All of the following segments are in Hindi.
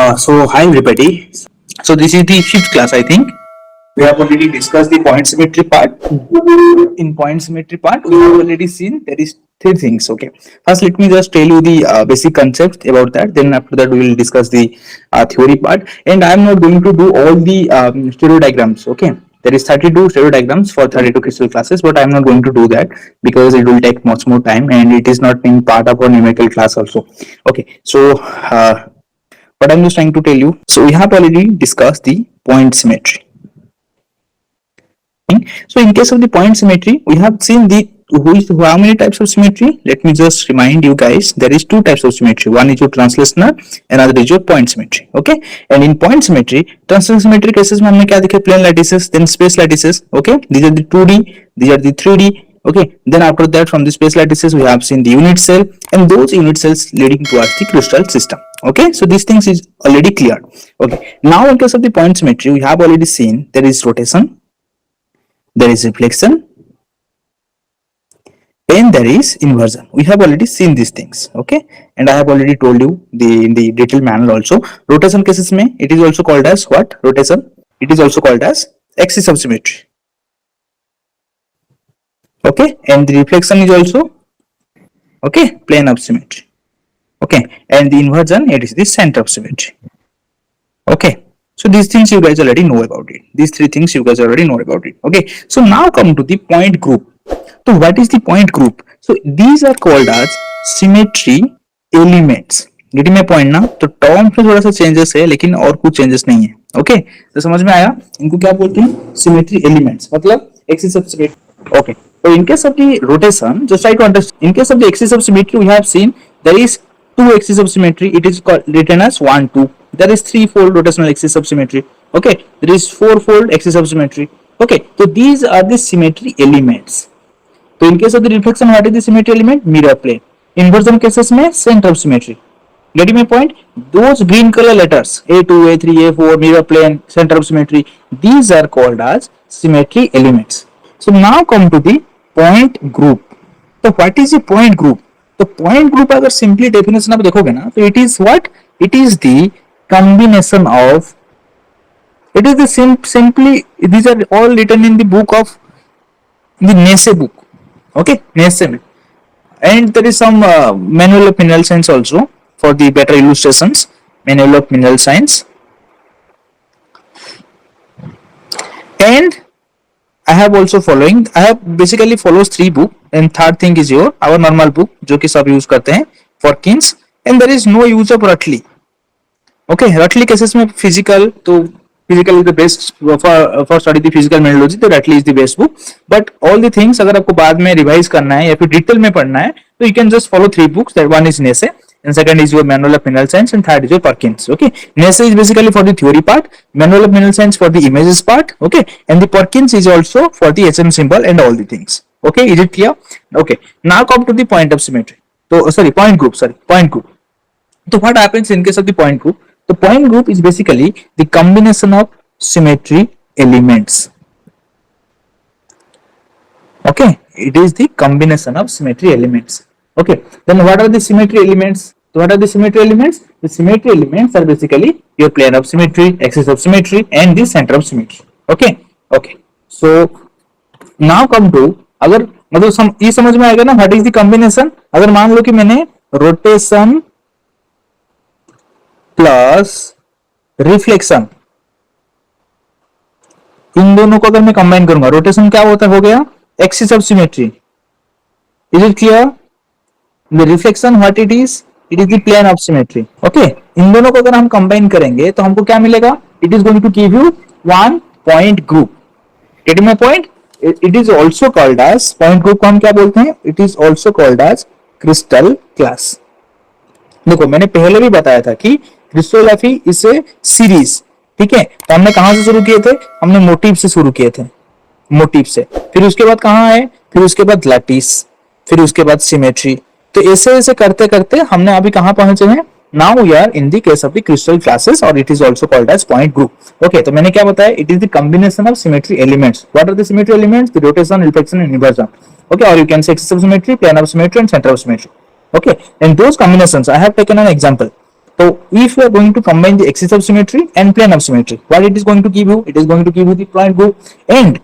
So hi everybody. So this is the fifth class, I think. We have already discussed the point symmetry part. In point symmetry part, we have already seen there is three things. Okay. First, let me just tell you the basic concept about that. Then after that, we will discuss the theory part. And I am not going to do all the stereo diagrams. Okay. There is 32 stereo diagrams for 32 crystal classes, but I am not going to do that because it will take much more time and it is not being part of our numerical class also. Okay. So what I'm just trying to tell you. So we have already discussed the point symmetry. So in case of the point symmetry, we have seen the how many types of symmetry. Let me just remind you guys, there is two types of symmetry. One is your translational, another is your point symmetry. Okay, and in point symmetry, translational symmetry cases में हमने क्या देखे, plane lattices, then space lattices. Okay, these are the 2D, these are the 3D. Okay, then after that from the space lattices we have seen the unit cell and those unit cells leading towards the crystal system. Okay, so these things is already clear. Okay, now in case of the point symmetry, we have already seen there is rotation, there is reflection, and there is inversion. We have already seen these things. Okay, and I have already told you in the detailed manner also. Rotation cases mein it is also called as what? Rotation. It is also called as axis of symmetry. Okay, and the reflection is also plane of symmetry. Okay, and the inversion, it is the center of symmetry. Okay, so these things you guys already know about it. These three things you guys already know about it. Okay, so now come to the point group. So what is the point group? So these are called as symmetry elements. Getting my point ना? तो टर्म्स में थोड़ा सा चेंजेस है लेकिन और कुछ चेंजेस नहीं है. ओके, तो समझ में आया? इनको क्या बोलते हैं? सिमेट्री एलिमेंट्स, मतलब axis of symmetry. Okay, so in case of the rotation, just try to understand. In case of the axis of symmetry, we have seen there is two axes of symmetry. It is called written as 1, 2. There is threefold rotational axis of symmetry. Okay, there is fourfold axis of symmetry. Okay, so these are the symmetry elements. So in case of the reflection, what is the symmetry element? Mirror plane. Inversion cases में center of symmetry. Getting my point? Those green color letters A2, A3, A4, mirror plane, center of symmetry. These are called as symmetry elements. So now come to the point group. So what is a point group? तो point group अगर simply definition आप देखोगे ना, तो it is what? It is the combination of. It is the simply. These are all written in the book of the Nasse book. Okay, Nasse, and there is some manual of mineral science also for the better illustrations. Manual of mineral science, and I have also following. I have basically follows 3 book, and third thing is our normal book जो कि सब use करते हैं for Kins, and there is no use of Rutley. Okay, Rutley cases में physical, तो physical is the best for study the physical mineralogy, तो Rutley is the best book. But all the things अगर आपको बाद में revise करना है या फिर detail में पढ़ना है, तो you can just follow 3 books. That one is Nasse, and second is your Manual of Mineral Science, and third is your Perkins. Okay, Nasse is basically for the theory part, Manual of Mineral Science for the images part. Okay, and the Perkins is also for the HM symbol and all the things. Okay, is it clear? Okay, now come to the point of symmetry. So point group. So what happens in case of the point group? The point group is basically the combination of symmetry elements. Okay, it is the combination of symmetry elements. Okay, then what are the symmetry elements? So what are the symmetry elements? The symmetry elements are basically your plane of symmetry, axis of symmetry, and the center of symmetry. Okay, so now come to, अगर मतलब ये समझ में आएगा ना, what is the combination? अगर मान लो कि मैंने rotation प्लस रिफ्लेक्शन, इन दोनों को अगर मैं कंबाइन करूंगा, रोटेशन क्या होता हो गया? Axis of symmetry. Is it clear? The reflection what it is the plane of symmetry. Okay, इन दोनों को अगर हम कंबाइन करेंगे तो हमको क्या मिलेगा? It is going to give you one point group. Get my point? It is also called as, point group को हम क्या बोलते हैं? It is also called as crystal class. देखो मैंने पहले भी बताया था कि क्रिस्टोग्राफी इज ए सीरीज. ठीक है, तो हमने कहां से शुरू किए थे? हमने मोटिव से शुरू किए थे, मोटिव से. फिर उसके बाद कहां आए? फिर उसके बाद लैटिस, फिर उसके बाद सिमेट्री. तो ऐसे ऐसे करते करते हमने अभी कहां पहुंचे हैं? Now we are in the case of the crystal classes और it is also called as point group. Okay, तो मैंने क्या बताया? It is the combination of symmetry elements. What are the symmetry elements? The rotation, reflection and inversion. Okay, और you can say axis of symmetry, plane of symmetry and centre of symmetry. Okay, and those combinations I have taken an example. So if you are going to combine the axis of symmetry and plane of symmetry, what it is going to give you? It is going to give you the point group and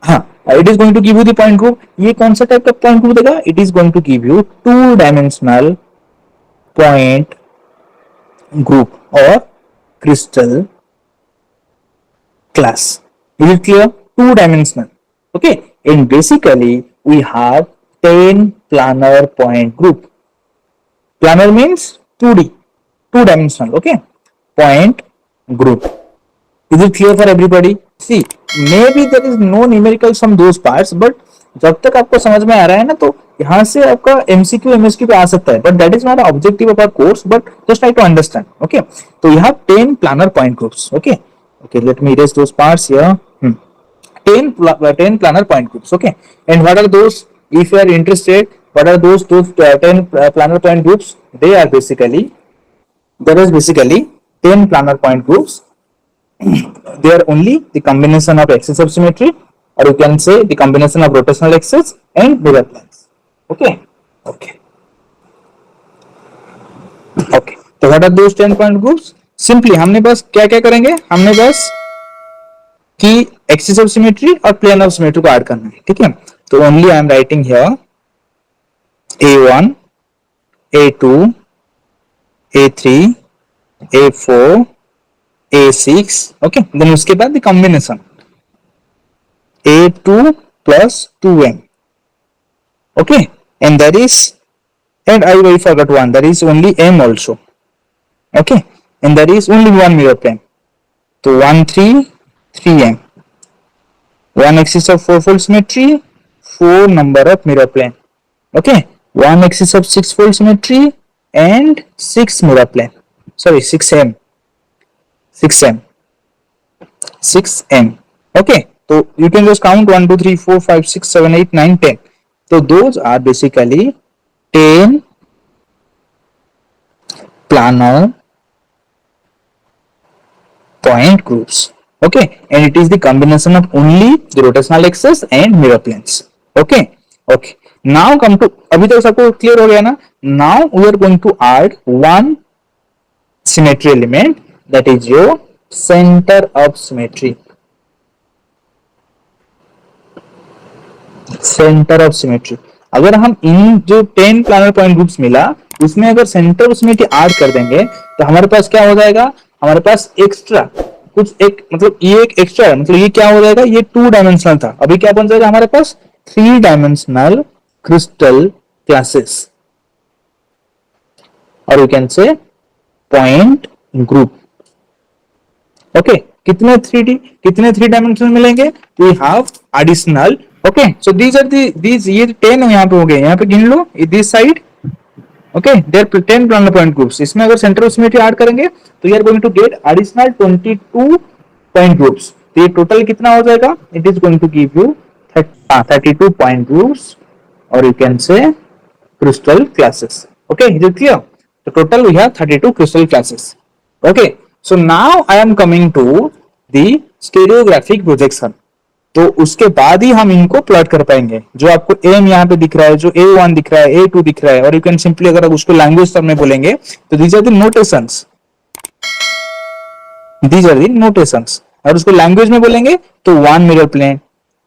हाँ it is going to give you the point group. ये कौन सा टाइप का point group देगा? It is going to give you two dimensional point group or crystal class. Is it clear? Two dimensional. Okay, and basically we have 10 planar point group. Planar means 2D, two dimensional. Okay, point group. Is it clear for everybody? See, maybe there is no numerical sum those parts, but जब तक आपको समझ में आ रहा है ना, तो यहाँ से आपका MCQ MSQ पे आ सकता है, but that is not an objective of our course, but just try to understand. Okay, so you have 10 planar point groups. Okay, let me erase those parts here. 10 planar point groups. Okay, and what are those? If you are interested, what are those 10 planar point groups? They are basically, there is basically 10 planar point groups. They are only the combination of axis of symmetry, or you can say the combination of rotational axis and mirror planes. Okay. So what are those 10 point groups? Simply हमने बस क्या क्या करेंगे, हमने बस कि एक्सिस ऑफ सिमेट्री और प्लेन ऑफ सिमेट्री को ऐड करना है. ठीक है, तो only I am writing here A1, A2, A3, A4, A6. Okay, then उसके बाद the combination A2 plus 2m. Okay, and that is, and I forgot one, that is only m also. Okay, and that is only one mirror plane. So 1, 3, 3m. One axis of 4-fold symmetry, 4 number of mirror plane. Okay, one axis of 6-fold symmetry and 6 mirror plane. Sorry, 6m. 6m. Okay, so you can just count 1, 2, 3, 4, 5, 6, 7, 8, 9, 10. So those are basically 10 planar point groups. Okay, and it is the combination of only the rotational axis and mirror planes. Okay, now come to, अभी तक सबको clear हो गया ना? Now we are going to add one symmetry element, that is your center of symmetry. Centre of symmetry. अगर हम इन जो 10 प्लानर पॉइंट ग्रुप्स मिला, उसमें अगर सेंटर ऑफ सिमेट्री ऐड कर देंगे, तो हमारे पास क्या हो जाएगा? हमारे पास एक्स्ट्रा कुछ एक, मतलब ये एक एक्स्ट्रा है, मतलब ये क्या हो जाएगा? ये 2 डायमेंशनल था, अभी क्या बन जाएगा हमारे पास? 3 डायमेंशनल क्रिस्टल क्लासेस, और you can say point group. Okay, कितने 3 डायमेंशनल मिलेंगे? We have additional. Okay, so these are these, ये 10 यहाँ पे हो गए, यहाँ पे गिन लो this side. Okay, there 10 planar point groups. इसमें अगर सेंटर ऑफ सिमेट्री ऐड करेंगे तो you are going to get additional 22 point groups. तो ये टोटल कितना हो जाएगा? It is going to give you 32 point groups, और you can say crystal classes. Okay, is it clear? So total we have 32 crystal classes. Okay, so now I am coming to the stereographic projection. तो उसके बाद ही हम इनको प्लॉट कर पाएंगे. जो आपको m यहाँ पे दिख रहा है, जो A1 दिख रहा है, A2 दिख रहा है, और यू कैन सिंपली, अगर आप उसको लैंग्वेज टर्म में बोलेंगे तो these are the notations. और उसको लैंग्वेज में बोलेंगे तो 1 mirror plane,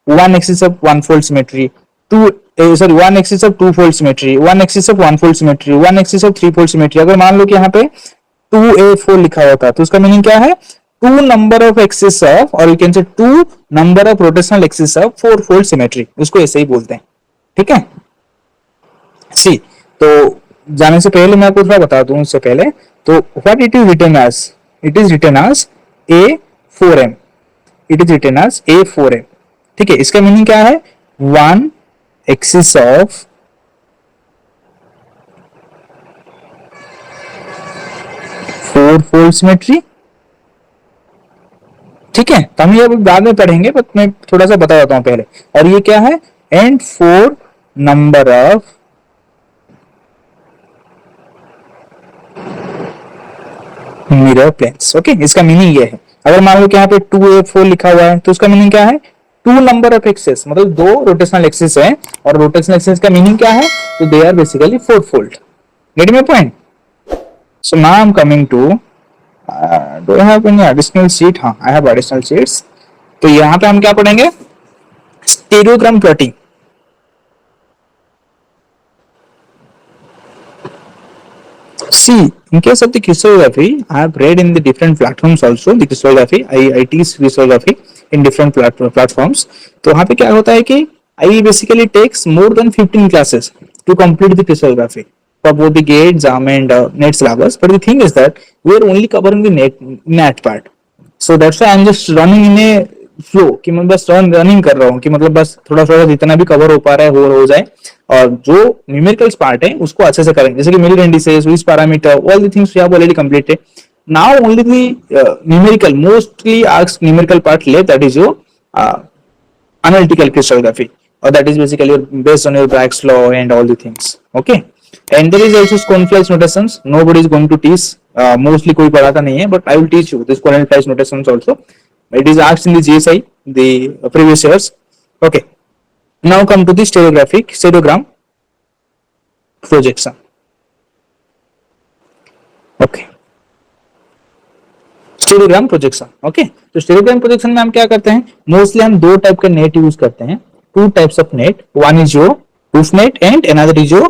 1 axis of 1-fold symmetry, 1 axis of 2-fold symmetry, 1 axis of 1-fold symmetry, 1 axis of 3-fold symmetry. अगर मान लो कि यहाँ पे 2A4 लिखा होता तो उसका मीनिंग क्या है? 2 number of axis of, और you can say 2 number of rotational axis of 4-fold symmetry. उसको ऐसे ही बोलते हैं. ठीक है, सी. तो जाने से पहले मैं आपको थोड़ा बता दूं उससे पहले, तो what it is written as? It is written as A4M. It is written as A4M. ठीक है, इसका मीनिंग क्या है? 1 axis of 4-fold symmetry. ठीक है, तो हम ये बाद में पढ़ेंगे, बट मैं थोड़ा सा बता देता हूं पहले. और ये क्या है? And 4 number of mirror planes. Okay, इसका मीनिंग ये है. अगर मान लो कि यहाँ पे 2A4 लिखा हुआ है तो उसका मीनिंग क्या है? 2 नंबर ऑफ एक्सेस, मतलब 2 रोटेशनल एक्सेस है, और रोटेशनल एक्सेस का मीनिंग क्या है? तो they are basically 4-fold. Get my point? So now I'm coming to do I have any additional sheet? हाँ, I have additional sheets. तो यहाँ पे हम क्या पढ़ेंगे? स्टेरियोग्राम plotting. See, in case of the crystallography, I have read in the different platforms also the crystallography. I teach crystallography in different platforms. तो वहाँ पे क्या होता है कि I basically takes more than 15 classes to complete the crystallography for both the gate, JAM and net syllabus. But the thing is that we are only covering the net part. So that's why I'm just running in a flow कि मैं बस रनिंग कर रहा हूँ कि मतलब बस थोड़ा थोड़ा जितना भी कवर हो पा रहा है हो जाए और जो न्यूमेरिकल्स पार्ट है उसको अच्छे से करेंगे जैसे कि million indices switch parameter all the things we have already completed now only the numerical mostly asked numerical part left that is your analytical crystallography or that is basically based on your Bragg's law and all the things. Okay, and there is also Cornflakes notations. Nobody is going to teach, mostly कोई पढ़ाता नहीं है, but I will teach you this Cornflakes notations also. It is asked in the GSI the previous years. Okay, now come to the stereogram projection. Okay, stereogram projection. Okay, तो स्टेरियोग्राम प्रोजेक्शन में हम क्या करते हैं? मोस्टली हम दो टाइप के नेट यूज करते हैं. Two types of net. One is your roof net and another is your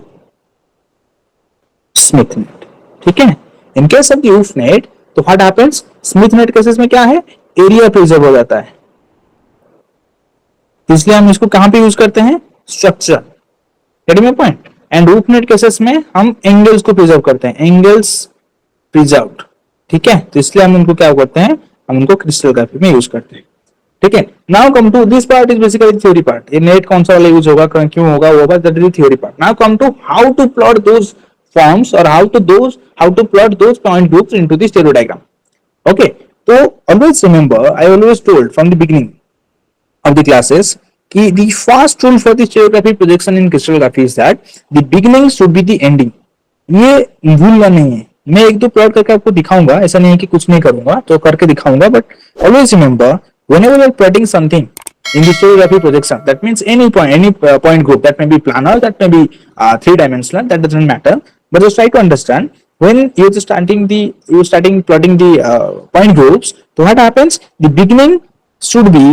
Smith net. ठीक है, in case of the roof net तो what happens? Smith net cases में क्या है? एरिया प्रिजर्व हो जाता है, इसलिए हम इसको कहां पे यूज करते हैं? Structure. Gate my point. And roof net cases में हम एंगल्स को प्रिजर्व करते हैं, एंगल्स प्रिजर्व्ड. ठीक है, तो इसलिए हम उनको क्या करते हैं? हम उनको क्रिस्टलोग्राफी में यूज करते हैं. ठीक है, now come to this part is basically theory part. ये नेट कौन सा वाला यूज होगा, क्यों होगा, वो होगा, that is theory part. Now come to how to plot those forms और how to plot those point groups into the stereo diagram. Okay, तो always remember, I always told from the beginning of the classes कि the first rule for the stereographic projection in crystallography is that the beginning should be the ending. ये भूलना नहीं है. मैं एक दो प्लॉट करके आपको दिखाऊंगा, ऐसा नहीं है कि कुछ नहीं करूंगा, तो करके दिखाऊंगा, but always remember whenever you are plotting something in the stereography projection, that means any point group, that may be planar, that may be three dimensional, that doesn't matter, but just try to understand when you're starting plotting the point groups, so what happens? The beginning should be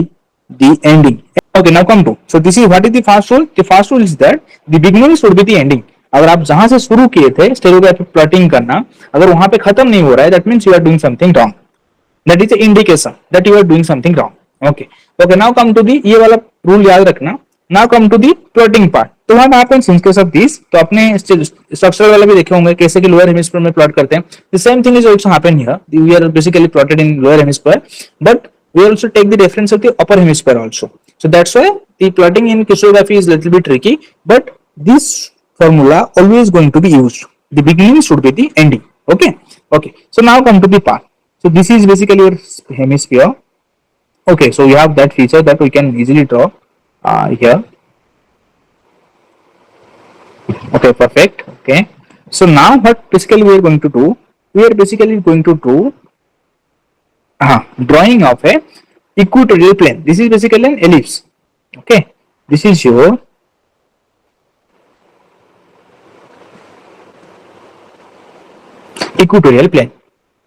the ending. Okay, now come to, so this is what is the first rule. The first rule is that the beginning should be the ending. अगर आप जहां से शुरू किए थे स्टेरियोग्राफिक प्लॉटिंग करना, अगर वहां पे खत्म नहीं हो रहा है, that means you are doing something wrong. That is indication that you are doing something wrong. Okay okay, now come to the, ये वाला रूल याद रखना. Now come to the plotting part. तो what happens in case of this, तो अपने स्ट्रक्चर वाला भी देखे होंगे कैसे कि लोअर हेमिस्फीयर में प्लॉट करते हैं. The same thing is also happen here. We are basically plotted in lower hemisphere, but we also take the reference of the upper hemisphere also. So that's why the plotting in crystallography is little bit tricky, but this formula always going to be used. The beginning should be the ending. Okay, okay, so now come to the part. So this is basically your hemisphere. Okay, so you have that feature that we can easily draw here. Okay, perfect. Okay, so now what basically we are going to do, we are basically going to do drawing of a equatorial plane. This is basically an ellipse. Okay, this is your equatorial plane.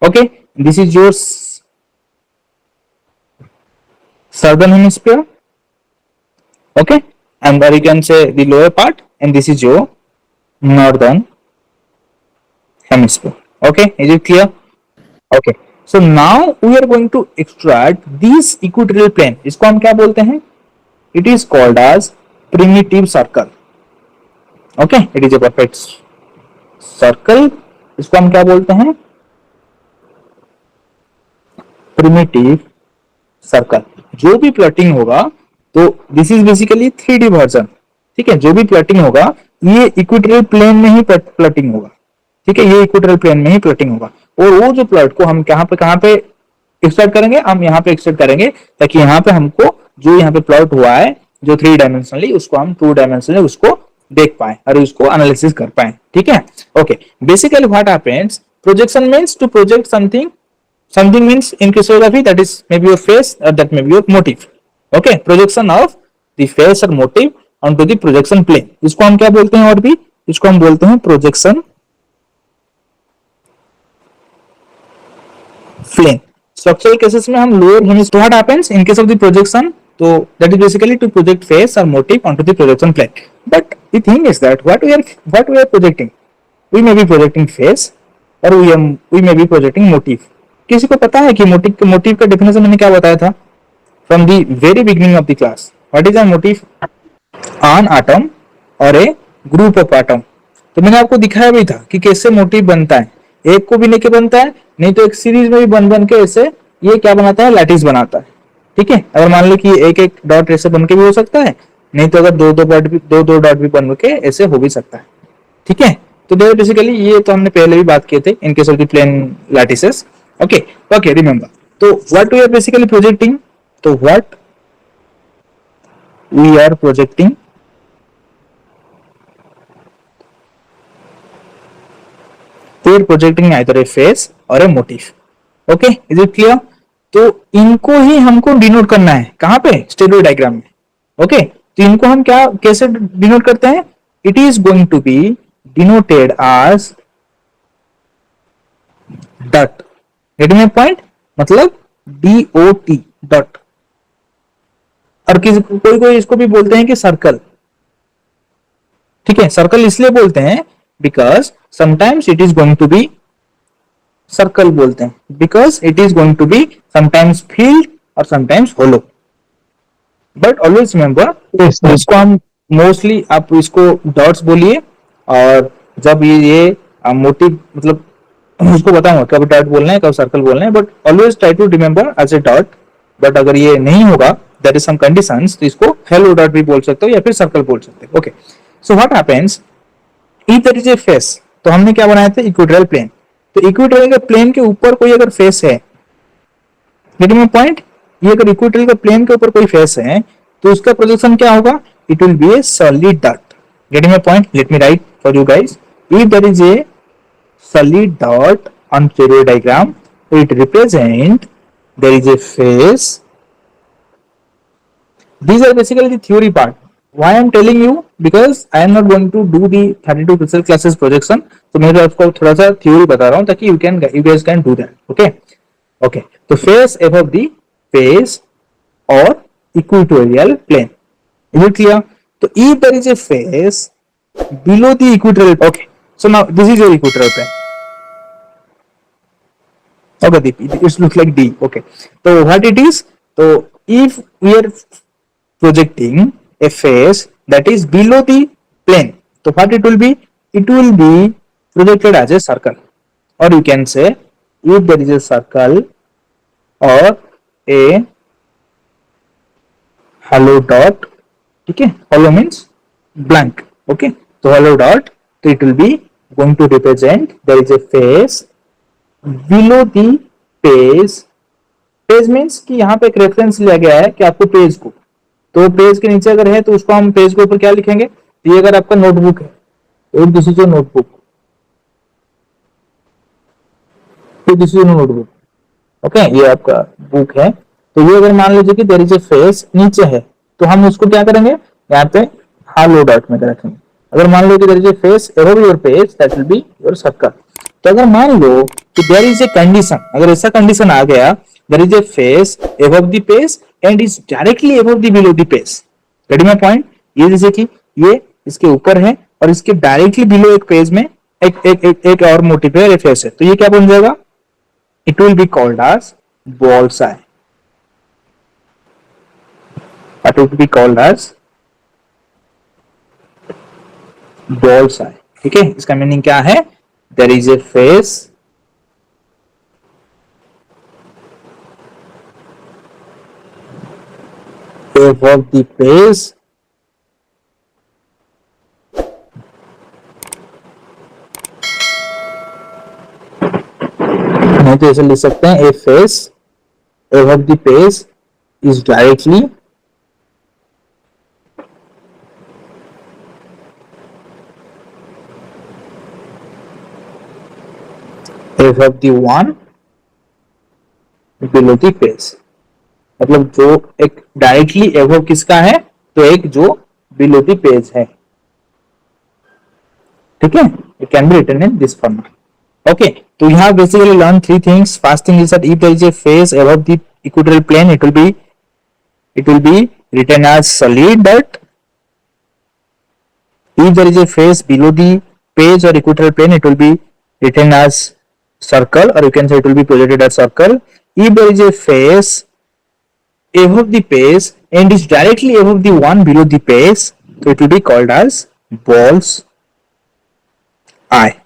Okay, this is your southern hemisphere. Okay, and there you can say the lower part, and this is your northern hemisphere. Okay, is it clear? Okay, so now we are going to extract this equatorial plane. इसको हम क्या बोलते हैं? It is called as primitive circle. Okay, it is a perfect circle. इसको हम क्या बोलते हैं? Primitive circle. जो भी प्लॉटिंग होगा, तो this is basically 3D version. ठीक है, जो भी प्लॉटिंग होगा ये इक्वेटोरियल प्लेन में ही प्लॉटिंग होगा. ठीक है, ये इक्वेटोरियल प्लेन में ही प्लॉटिंग होगा. और वो जो प्लॉट को हम कहां पे एक्सट्रैक्ट करेंगे, हम यहाँ पे एक्सट्रैक्ट करेंगे, ताकि यहाँ पे हमको जो यहाँ पे प्लॉट हुआ है जो 3 डायमेंशनली, उसको हम 2 डायमेंशनली उसको देख पाए और उसको एनालिसिस कर पाए. ठीक है, okay. Basically what happens, projection means to project something. Something means in crystallography that is maybe your face or that may be your motive. Okay, projection of the face or motive onto the projection plane. इसको हम क्या बोलते हैं? और भी इसको हम बोलते हैं projection प्लेन। स्ट्रक्चरल केसेस में हम लोअर हेमिस्फीयर, तो what happens in case of the projection, तो that is basically to project face or motif onto the projection plane. But the thing is that what we are projecting, we may be projecting face or we may be projecting motif. किसी को पता है कि मोटिव का डेफिनेशन मैंने क्या बताया था from the very beginning of the class? What is a motive? an atom और ए ग्रुप ऑफ एटम। तो मैंने आपको दिखाया भी था कि कैसे मोटिव बनता है, एक को भी लेके बनता है, नहीं तो एक सीरीज में भी बन बन के ऐसे ये क्या बनाता है, लैटिस बनाता है। ठीक है, अगर मान लो कि एक एक डॉट ऐसे बन के भी हो सकता है, नहीं तो अगर दो डॉट भी बन के ऐसे हो भी सकता है। ठीक है, तो बेसिकली ये तो हमने पहले भी बात किए थे in case of the plane lattices. Okay okay, remember. तो what we are basically projecting, तो what we are projecting, we are projecting either a face or a motif. Okay, is it clear? तो इनको ही हमको डिनोट करना है कहां पे, स्टेरियो डायग्राम में। ओके, तो इनको हम क्या कैसे डिनोट करते हैं? It is going to be denoted as dot. Getting my point? मतलब DOT डॉट। और कोई कोई इसको भी बोलते हैं कि सर्कल। ठीक है, सर्कल इसलिए बोलते हैं because sometimes it is going to be, circle बोलते हैं because it is going to be sometimes filled और sometimes hollow. But always remember इसको हम मोस्टली, आप इसको डॉट्स बोलिए, और जब ये मोटिव मतलब उसको बताऊंगा कब डॉट बोलना है कब सर्कल बोलना है, but always try to remember as a dot. But अगर ये नहीं होगा, देयर इज सम कंडीशंस, तो इसको हेलो डॉट भी बोल सकते हो या फिर सर्कल बोल सकते हो। Okay, so what happens if there is a face, तो हमने क्या बनाया था, इक्वेटोरियल प्लेन। तो इक्वेटोरियल के प्लेन के ऊपर कोई अगर फेस है, गेटिंग माय पॉइंट, ये अगर इक्वेटोरियल के प्लेन के ऊपर कोई फेस है तो उसका प्रोजेक्शन क्या होगा, it will be a solid dot. Getting my point? Let me write for you guys. If there is a solid dot on stereo diagram, it represent there is a face. These are basically the theory part. Why I am telling you, because I am not going to do the 32 pixel classes projection, तो मैं आपको थोड़ा सा theory बता रहा हूँ ताकि you guys can do that. Okay, okay. तो face above the face or equatorial plane. Is it clear? तो if there is a face below the equatorial, okay. So now this is your equatorial plane. Okay, it looks like D. Okay, so what it is? So if we are projecting a face that is below the plane, so what it will be? It will be projected as a circle, or you can say if there is a circle or a hollow dot. Okay, hollow means blank. Okay, so hollow dot, so it will be going to represent there is a face below the page. Page means कि यहाँ पे एक रेफरेंस लिया गया है कि आपको पेज को, तो पेज के नीचे अगर है तो उसको हम पेज के ऊपर क्या लिखेंगे? ये अगर आपका नोटबुक है तो दिस इज योर नोटबुक, तो this is your notebook. Okay, ये आपका बुक है, तो ये अगर मान लीजिए कि देयर इज ए फेस नीचे है, तो हम उसको क्या करेंगे, यहाँ पे हालो डॉट में रखेंगे। अगर मान लो कि there is a face above your page, that will be your circle. तो अगर मान लो कि देयर इज ए कंडीशन, अगर ऐसा कंडीशन आ गया, there is a face above the page and is directly above the below the page. Getting my point? ये जैसे कि ये इसके ऊपर है और इसके डायरेक्टली बिलो एक पेज में एक और मोटिव है, फेस है, तो ये क्या बन जाएगा? It will be called as bullseye. What would be called as bullseye. ठीक है, इसका मीनिंग क्या है? There is a face above the face नहीं तो ऐसे लिख सकते हैं, a face above the face is directly above the one below the face. मतलब जो एक डायरेक्टली एबव किसका है, तो एक जो बिलो द पेज है। ठीक है, it can be written in this format. Okay, so you have basically learned three things. First thing is that if there is a face above the equatorial plane, it will be written as solid. But if there is a face below the page or equatorial plane, it will be written as circle, or you can say it will be projected as circle. If there is a face above the page and is directly above the one below the page, so it will be called as bull's eye.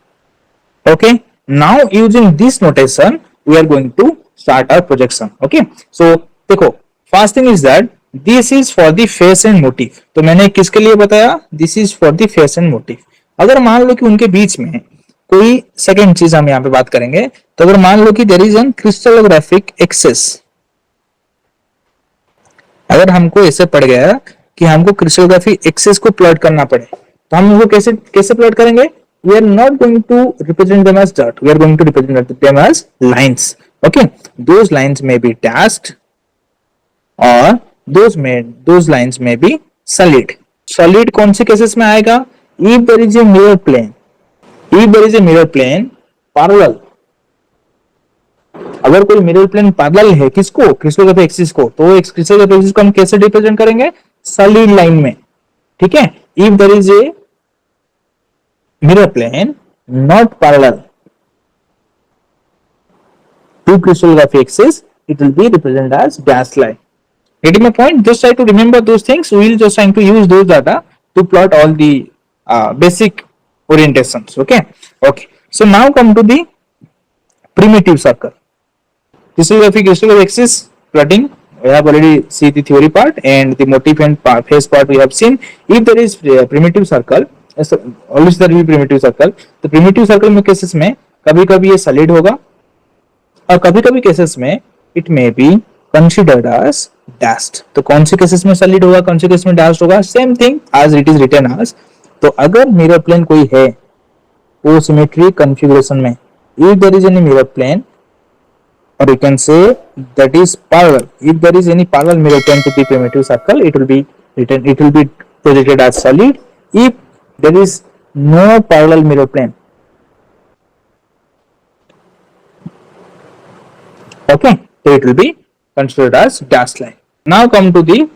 Okay, now using this notation we are going to start our projection. Okay, so देखो, first thing is that this is for the face and motive. तो मैंने किसके लिए बताया, this is for the face and motive. अगर मान लो कि उनके बीच में कोई सेकेंड चीज हम यहाँ पे बात करेंगे, तो अगर मान लो कि there is an crystallographic axes, अगर हमको ऐसे पड़ गया कि हमको क्रिस्टलोग्राफिक एक्सेस को प्लॉट करना पड़े, तो हम उनको कैसे कैसे प्लॉट करेंगे? We are not going to represent them as dot, we are going to represent them as lines. Okay, those lines may be dashed or those lines may be solid. Solid कौन से केसेस में आएगा? If there is a mirror plane, if there is a mirror plane parallel, अगर कोई मिरर प्लेन पैरेलल है किसको? क्रिस्टलोग्राफिक एक्सिस को, तो क्रिस्टलोग्राफिक एक्सिस को हम कैसे रिप्रेजेंट करेंगे? सॉलिड लाइन में. ठीक है, if there is a mirror plane not parallel to crystallographic axis, it will be represented as dashed line. Getting my point? Just try to remember those things. We will just try to use those data to plot all the basic orientations. Okay. So now come to the primitive circle. Crystallographic axis plotting, we have already seen the theory part, and the motif and face part we have seen. If there is primitive circle, always there will be primitive circle. तो primitive circle में केसेस में कभी कभी ये solid होगा और कभी कभी केसेस में it may be considered as dashed. तो कौन से केसेस में solid होगा, कौन से केसेस में dashed होगा? Same thing as it is written as. तो अगर mirror plane कोई है वो symmetry configuration में, if there is any mirror plane, or you can say that is parallel, if there is any parallel mirror plane to the primitive circle, it will be written, it will be projected as solid. If there is no parallel mirror plane, okay, so it will be considered as dashed line. Now come to the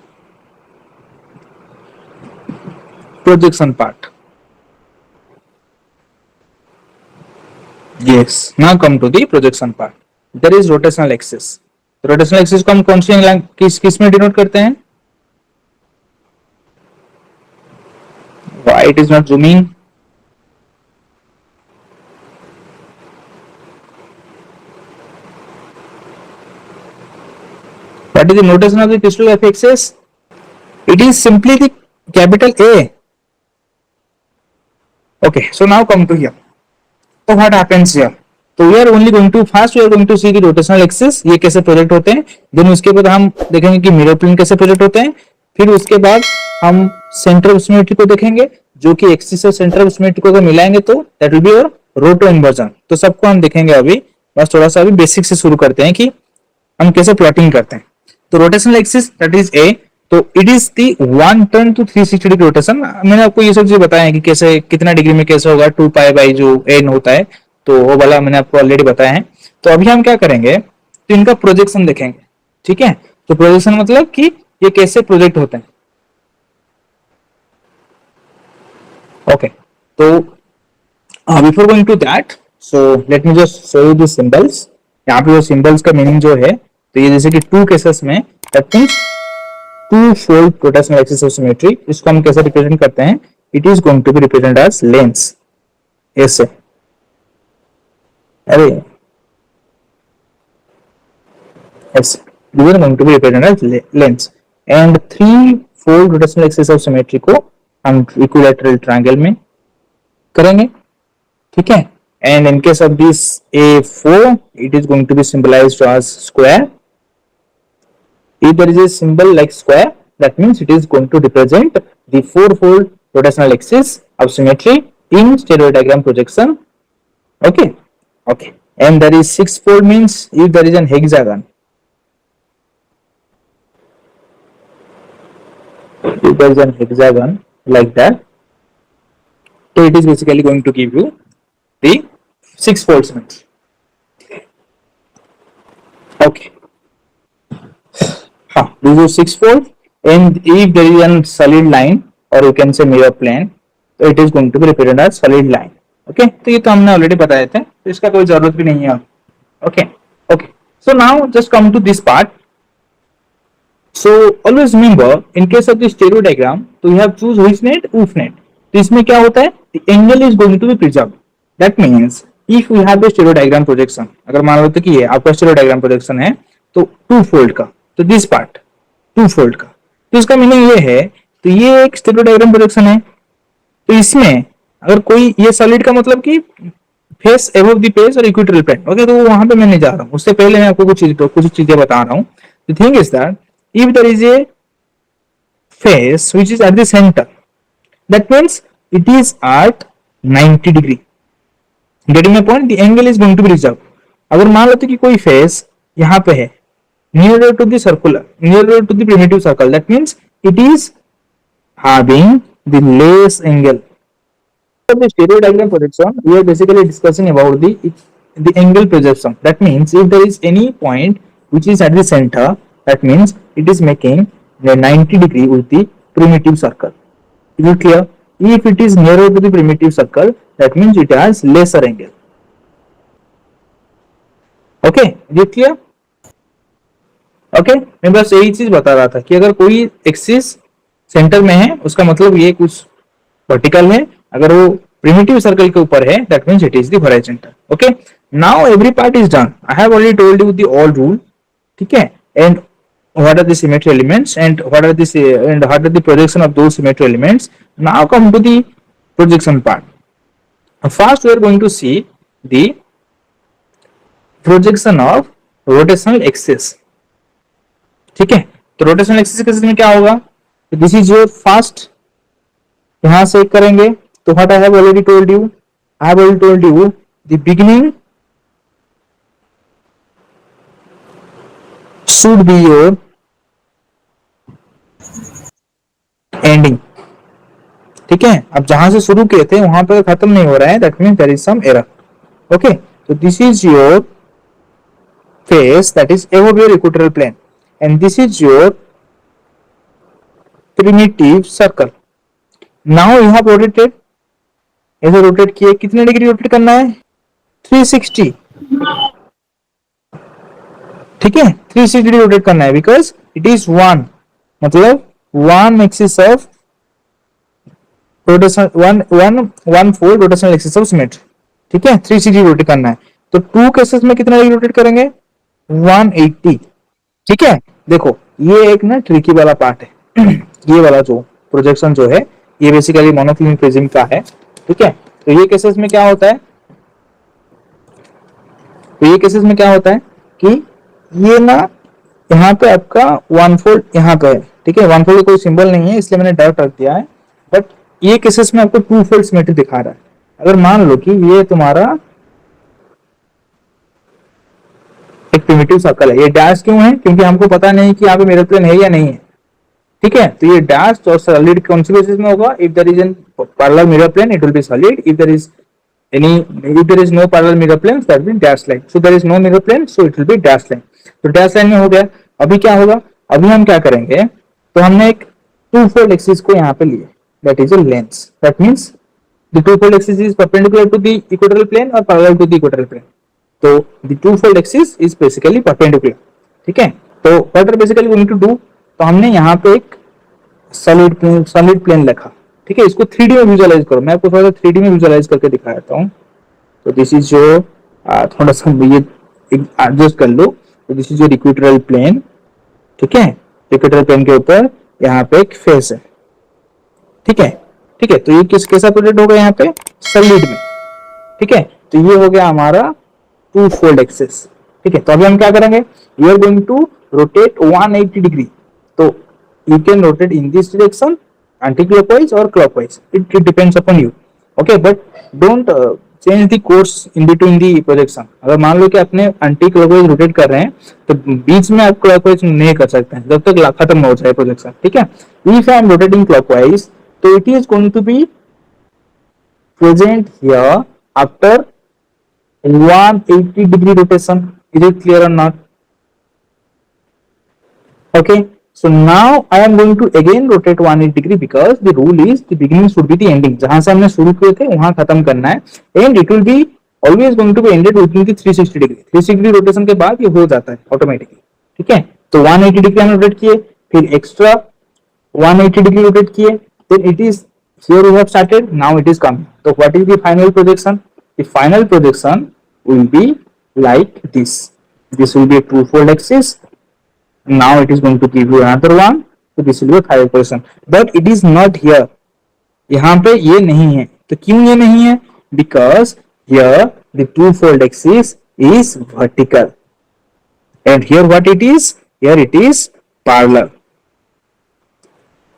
projection part. Yes, now come to the projection part. There is rotational axis. Rotational axis को हम कौन सी किस में डिनोट करते हैं? Why it is not zooming? What is the notation of the crystallographic axis? It is simply the capital A. Okay, so now come to here. So what happens here? तो we are only going to first we are going to see the rotational axis, ये कैसे प्रोजेक्ट होते हैं. देन उसके बाद हम देखेंगे कि मिरर प्लेन कैसे प्रोजेक्ट होते हैं. फिर उसके बाद हम सेंटर ऑफ सिमेट्री को देखेंगे, जो कि एक्सिस और सेंटर ऑफ सिमेट्री को अगर मिलाएंगे तो दैट विल बी योर रोटो इन्वर्जन. तो सबको हम देखेंगे अभी. बस थोड़ा सा अभी बेसिक से शुरू करते हैं कि हम कैसे प्लॉटिंग करते हैं. तो rotational axis that is a, तो it is the 1 turn to 360 degree rotation. मैंने आपको ये सब चीज बताया है कि कैसे कितना डिग्री में कैसे होगा, 2 पाई बाई जो एन होता है, तो वो वाला मैंने आपको ऑलरेडी बताया है. तो अभी हम क्या करेंगे, तो इनका प्रोजेक्शन देखेंगे. ठीक है, तो प्रोजेक्शन मतलब कि ये कैसे प्रोजेक्ट होते हैं. ओके, तो before going to that, so let me just show you the symbols. यहाँ पे जो सिंबल्स का मीनिंग जो है, तो ये जैसे कि 2 केसेस में that means 2 fold rotational axis of symmetry, इसको हम कैसे रिप्रेजेंट करते हैं? It is going to be represented as lens. ऐसे अरे yes, we are going to be represented as lens. And 3 fold rotational axis of symmetry को हम equilateral triangle में करेंगे. ठीक है, and in case of this A4, it is going to be symbolized as square. If there is a symbol like square, that means it is going to represent the 4-fold rotational axis of symmetry in stereodiagram projection. Okay, and there is 6-fold means if there is an hexagon, if there is an hexagon like that, so it is basically going to give you the 6 fold symmetry. Okay. This is 6 fold, and if there is a solid line or you can say mirror plane, तो it is going to be represented as solid line. Okay, तो ये तो हमने ऑलरेडी बताए थे, तो इसका कोई जरूरत भी नहीं है. Okay, okay. So now just come to this part. So always remember, in case of the stereo diagram, तो you have choose which net, oof net. तो इसमें क्या होता है? The angle is going to be preserved. That means if we have a stereo diagram projection, अगर मान लो तो कि ये आपका stereo diagram projection है, तो टू फोल्ड का, तो दिस पार्ट टू फोल्ड का, तो इसका मीनिंग ये है, तो ये एक stereo diagram projection है, तो इसमें अगर कोई ये सॉलिड का मतलब कि फेस एबव द पेज और इक्वेटोरियल प्लेन. ओके, तो वहां पे मैं नहीं जा रहा हूँ, उससे पहले मैं आपको कुछ चीजें बता रहा हूँ. The thing is that if there is a face which is at the center, that means it is at 90 degree. Getting my point? The angle is going to be reserved. अगर मान लेते कि कोई फेस यहाँ पे है nearer to the circular, nearer to the primitive circle, that means it is having the less angle. For the stereo diagram projection, we are basically discussing about the angle projection. That means if there is any point which is at the center, that means it is making a 90 degree with the primitive circle. Is it clear? If it is nearer to the primitive circle, that means it has lesser angle. Okay, is it clear? Okay, मैं बस यही चीज बता रहा था कि अगर कोई एक्सिस सेंटर में है, उसका मतलब ये कुछ वर्टिकल है, अगर वो प्रिमिटिव सर्कल के ऊपर है, that means it is the horizontal. Okay, now every part is done. I have already told you the all rule. ठीक है, and what are the symmetry elements and what are the projection of those symmetry elements. Now come to the projection part. First we are going to see the projection of rotational axis. ठीक है, तो rotational axis में क्या होगा? This is your first, यहां से करेंगे, तो what I have already told you, the beginning should be your ending. ठीक है, अब जहां से शुरू किए थे वहां पर खत्म नहीं हो रहा है, that means there is some error. Okay, तो this is your face that is above your equatorial plane and this is your primitive circle. Now you have rotated, ऐसे रोटेट किए, कितने डिग्री रोटेट करना है? 360. ठीक है, 360 डिग्री रोटेट करना है, बिकॉज इट इज वन, मतलब one axis of rotation, one fold rotational axis of symmetry. ठीक है, 360 रोटेट करना है, तो टू केसेस में कितना रोटेट करेंगे? 180. ठीक है, देखो ये एक ना ट्रिकी वाला पार्ट है. ये वाला जो प्रोजेक्शन जो है, ये बेसिकली मोनोक्लिनिक प्रिज्म का है. ठीक है, तो ये केसेस में क्या होता है, कि ये ना यहाँ पे आपका वन फोल्ड यहाँ पे है. ठीक है, वन फोल्ड कोई सिंबल नहीं है, इसलिए मैंने डॉट रख दिया है, बट ये केसेस में आपको टू फोल्ड सिमेट्री दिखा रहा है. अगर मान लो कि ये तुम्हारा एक प्रिमिटिव सर्कल है, ये डैश क्यों है? क्योंकि हमको पता नहीं कि यहाँ पे मिरर प्लेन है या नहीं है. ठीक है, तो ये डैश और सॉलिड कौन सी बेसिस में होगा? If there is an parallel mirror plane it will be solid, if there is no parallel mirror plane that will dash line. So there is no mirror plane, so it will be dash line. तो डैश लाइन में हो गया. अभी क्या होगा? अभी हम क्या करेंगे, तो हमने एक टू फोल्ड एक्सिस को यहाँ पे लिए, that is a lens. That means the two fold axis is perpendicular to the equatorial plane और parallel to the equatorial plane. तो the two fold axis is basically perpendicular. ठीक है, तो what are basically we need to do, तो हमने यहाँ पे एक सॉलिड प्लेन लिखा. ठीक है, इसको 3D में विजुअलाइज करो. मैं आपको थोड़ा सा 3D में विजुअलाइज करके दिखा देता हूँ. तो दिस इज योर, थोड़ा सा ये एडजस्ट कर लो. तो this is your equatorial plane. ठीक है, इक्वेटोरियल प्लेन के ऊपर यहाँ पे एक फेस है. ठीक है, तो ये कैसा प्रोजेक्ट होगा? यहाँ पे सॉलिड में. ठीक है, तो ये हो गया हमारा टू फोल्ड एक्सिस. ठीक है, तो अभी हम क्या करेंगे, we are going to rotate 180 degree. तो you can rotate in this direction, anti clockwise और clockwise, it depends upon you. Okay, but don't change the course in between the projection. अगर मान लो कि अपने एंटी क्लॉकवाइज रोटेट कर रहे हैं, तो बीच में आप क्लॉकवाइज नहीं कर सकते हैं जब तक खत्म ना हो जाए प्रोजेक्शन. ठीक है, if I am rotating clockwise, तो it is going to be present here after 180 degree rotation. Is it clear or not? Okay, so now I am going to again rotate 180 degree because the rule is the beginning should be the ending. जहां से हमने शुरू किए थे वहां खत्म करना है, and it will be always going to be ended within the 360 degree. 360 degree rotation के बाद ये हो जाता है ऑटोमेटिकली. ठीक है, तो 180 डिग्री हमने रोटेट किए, फिर एक्स्ट्रा 180 डिग्री रोटेट किए, then it is here we have started, now it is coming. So what is the final projection? The final projection will be like this. This will be a two-fold axis. Now it is going to give you another one. So this will be a third position. But it is not here. यहाँ पे ये नहीं है. तो क्यों ये नहीं है? Because here the two-fold axis is vertical. And here what it is? Here it is parallel.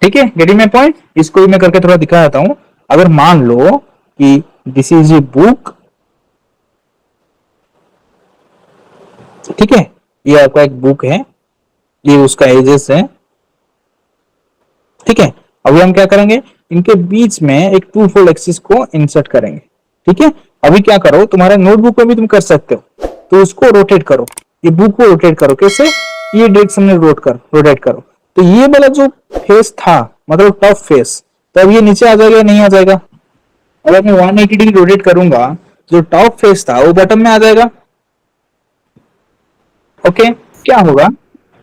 ठीक है, गेटिंग माय पॉइंट. इसको भी मैं करके थोड़ा दिखा देता हूं. अगर मान लो कि दिस इज ए बुक, ठीक है, ये आपका एक बुक है, ये उसका एजेस है. ठीक है, अभी हम क्या करेंगे, इनके बीच में एक टू फोल्ड एक्सिस को इंसर्ट करेंगे. ठीक है, अभी क्या करो, तुम्हारे नोटबुक में भी तुम कर सकते हो, तो उसको रोटेट करो, ये बुक को रोटेट करो. कैसे? ये डायरेक्शन में रोटेट करो. तो ये वाला जो फेस था, मतलब टॉप फेस, तो अब ये नीचे आ जाएगा या नहीं आ जाएगा? अगर मैं 180 डिग्री रोटेट करूंगा, जो टॉप फेस था वो बॉटम में आ जाएगा. ओके, क्या होगा?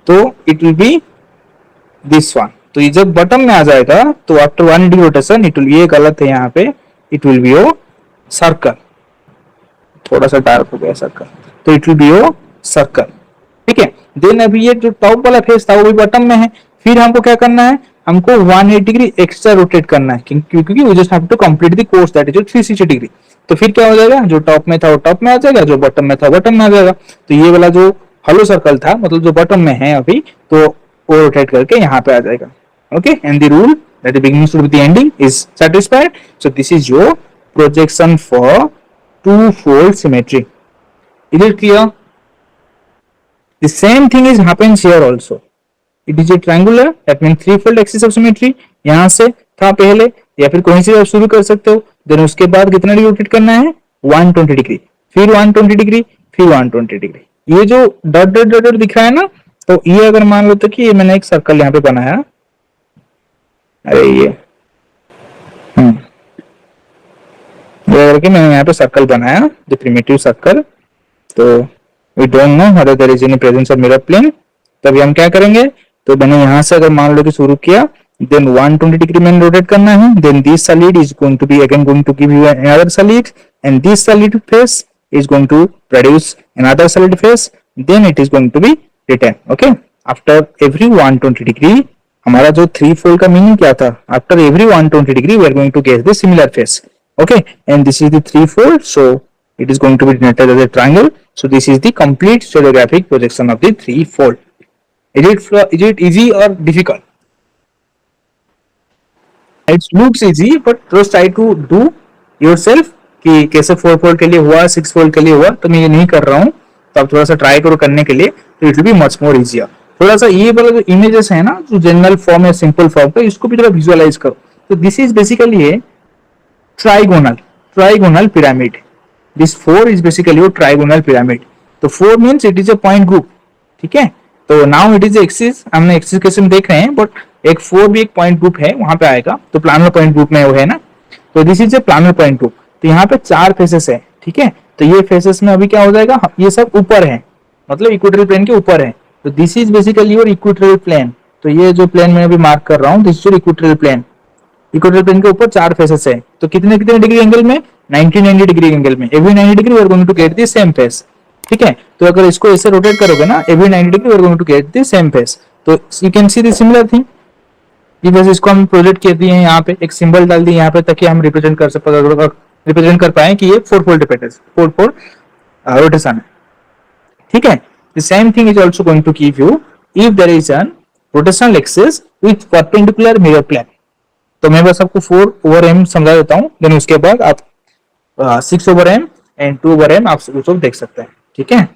तो it will be this one. तो ये जब बॉटम में आ जाएगा तो after 180 rotation it will be, ये गलत है यहाँ पे, it will be o circle. थोड़ा सा डार्क हो गया सर्कल, तो it will be o circle. ठीक है, देन अभी ये जो टॉप वाला फेस था वो भी बॉटम में है. फिर हमको क्या करना है, हमको 180 डिग्री एक्स्ट्रा रोटेट करना है, क्योंकि we just have to complete the course that is 360 degree. तो फिर क्या हो जाएगा, जो टॉप में था वो टॉप में आ जाएगा, जो बॉटम में था बॉटम में आ जाएगा. तो ये वाला जो हॉलो सर्कल था, मतलब जो बॉटम में है अभी, तो वो रोटेट करके यहाँ पे आ जाएगा. Okay, and the rule that the beginning should be the ending is satisfied. So this is your projection for two fold symmetry. Is it clear? The same thing is happens here also. It is a triangular, that means three-fold axis of symmetry. यहाँ से था पहले, या फिर कहीं से आप शुरू कर सकते हो. देन उसके बाद कितना डिग्री रोटेट करना है? 120 डिग्री, फिर 120 डिग्री, फिर 120 डिग्री. ये जो डॉट डॉट डॉट डॉट दिख रहा है ना, तो ये अगर मान लो तो कि ये मैंने एक सर्कल यहाँ पे बनाया. अरे ये करके मैंने यहाँ पे सर्कल बनाया, द प्रिमिटिव सर्कल. तो we don't know whether there is any presence of mirror plane. तो अभी हम क्या करेंगे, तो मैंने यहाँ से अगर मान लो कि शुरू किया, then 120 डिग्री मैंने रोटेट करना है. then this solid is going to be again going to give you another solid, and this solid face is going to produce another solid face. then it is going to be written. okay, after every 120 degree, हमारा जो थ्री फोल्ड का मीनिंग क्या था, after every 120 degree we are going to get the similar face. okay, and this is the three fold, so it is going to be denoted as a triangle. So this is the complete stereographic projection of the three fold. Is it easy or difficult? It looks easy, but just try to do yourself. कि कैसे 4 फोल्ड के लिए हुआ, 6 फोल्ड के लिए हुआ, तो मैं ये नहीं कर रहा हूँ. तो आप थोड़ा सा ट्राई करो करने के लिए, तो it will be much more easier. थोड़ा सा ये वाला जो इमेजेस है ना, जो जनरल फॉर्म या सिंपल फॉर्म का, इसको भी थोड़ा विजुअलाइज करो. तो this is basically A trigonal pyramid. This 4 is basically a trigonal pyramid. तो 4 means it is a point group. ठीक है, तो now it is एक्सिस, हमने एक्सिस कैसे में देख रहे हैं, बट एक 4 भी एक पॉइंट ग्रुप है, वहां पे आएगा. तो प्लानर पॉइंट ग्रुप में वो है ना, तो this is a planar point group. तो यहाँ पे 4 फेसेस है. ठीक है, तो ये फेसेस में अभी क्या हो जाएगा, ये सब ऊपर है, मतलब इक्वेटोरियल प्लेन के ऊपर है. तो this is basically your equatorial plane. तो ये जो प्लेन मैं अभी मार्क कर रहा हूँ, this is your equatorial plane. Equatorial plane के ऊपर 4 फेसेस है. तो कितने कितने डिग्री एंगल में? 90 डिग्री एंगल में. Every 90 degree we are going to get the same face. ठीक है, तो अगर इसको ऐसे रोटेट करोगे ना, every 90 degree we are going to get the same face. तो you can see the similar thing. ये बस इसको हम प्रोजेक्ट कर दिए हैं, यहाँ पे एक सिंबल डाल दिए यहाँ पे, ताकि हम रिप्रेजेंट कर पाए कि ये 4 फोल्ड रोटेशन है. ठीक है, the same thing is also going to give you if there is an rotational axis with perpendicular mirror plane. तो मैं बस आपको 4/m समझा देता हूँ, देन उसके बाद आप 6/m एंड 2/m आप उसको देख सकते हैं. ठीक है,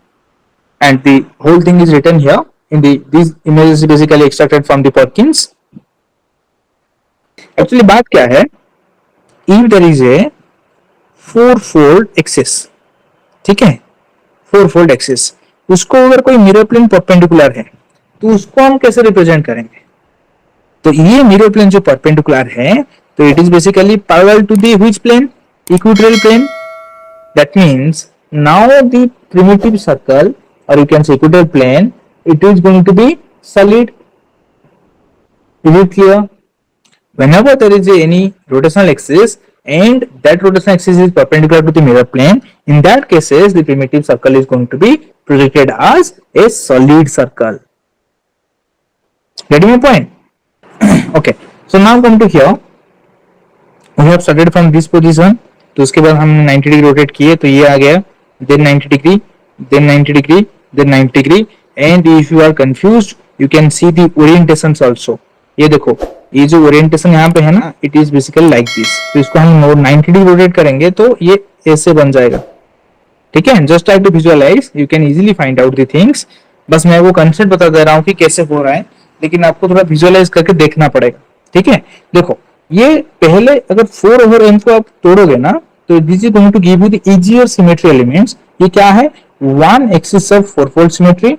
and the whole thing is written here in this images basically extracted from the Perkins. Actually बात क्या है, if there is a 4 fold axis, ठीक है, फोर फोल्ड एक्सिस, उसको अगर कोई मिरर प्लेन परपेंडिकुलर है तो उसको हम कैसे रिप्रेजेंट करेंगे? तो ये मिरर प्लेन जो परपेंडिकुलर है, तो it is basically parallel to the which plane? Equatorial plane. That means now the primitive circle, or you can say equatorial plane, it is going to be solid. Is it clear? Whenever there is any rotational axis and that rotational axis is perpendicular to the mirror plane, in that cases the primitive circle is going to be projected as a solid circle. Getting my point? Okay. So now come to here. We have started from this position. तो उसके बाद हम 90 डिग्री रोटेट किए तो ये आ गया, then 90 degree, then 90 degree, then 90 degree. And if you are confused you can see the orientations also. ये देखो, ये जो ओरिएंटेशन यहाँ पे है ना, it is basically like this. तो इसको हम 90 डिग्री रोटेट करेंगे तो ये ऐसे बन जाएगा. ठीक है, just try to visualise, you can easily find out the things. बस मैं वो कंसेप्ट बता दे रहा हूँ कि कैसे हो रहा है, लेकिन आपको थोड़ा विजुअलाइज करके देखना पड़ेगा. ठीक है, देखो ये पहले अगर 4/m को आप तोड़ोगे ना, तो this is going to give you the easier symmetry elements. ये क्या है? One axis of four fold symmetry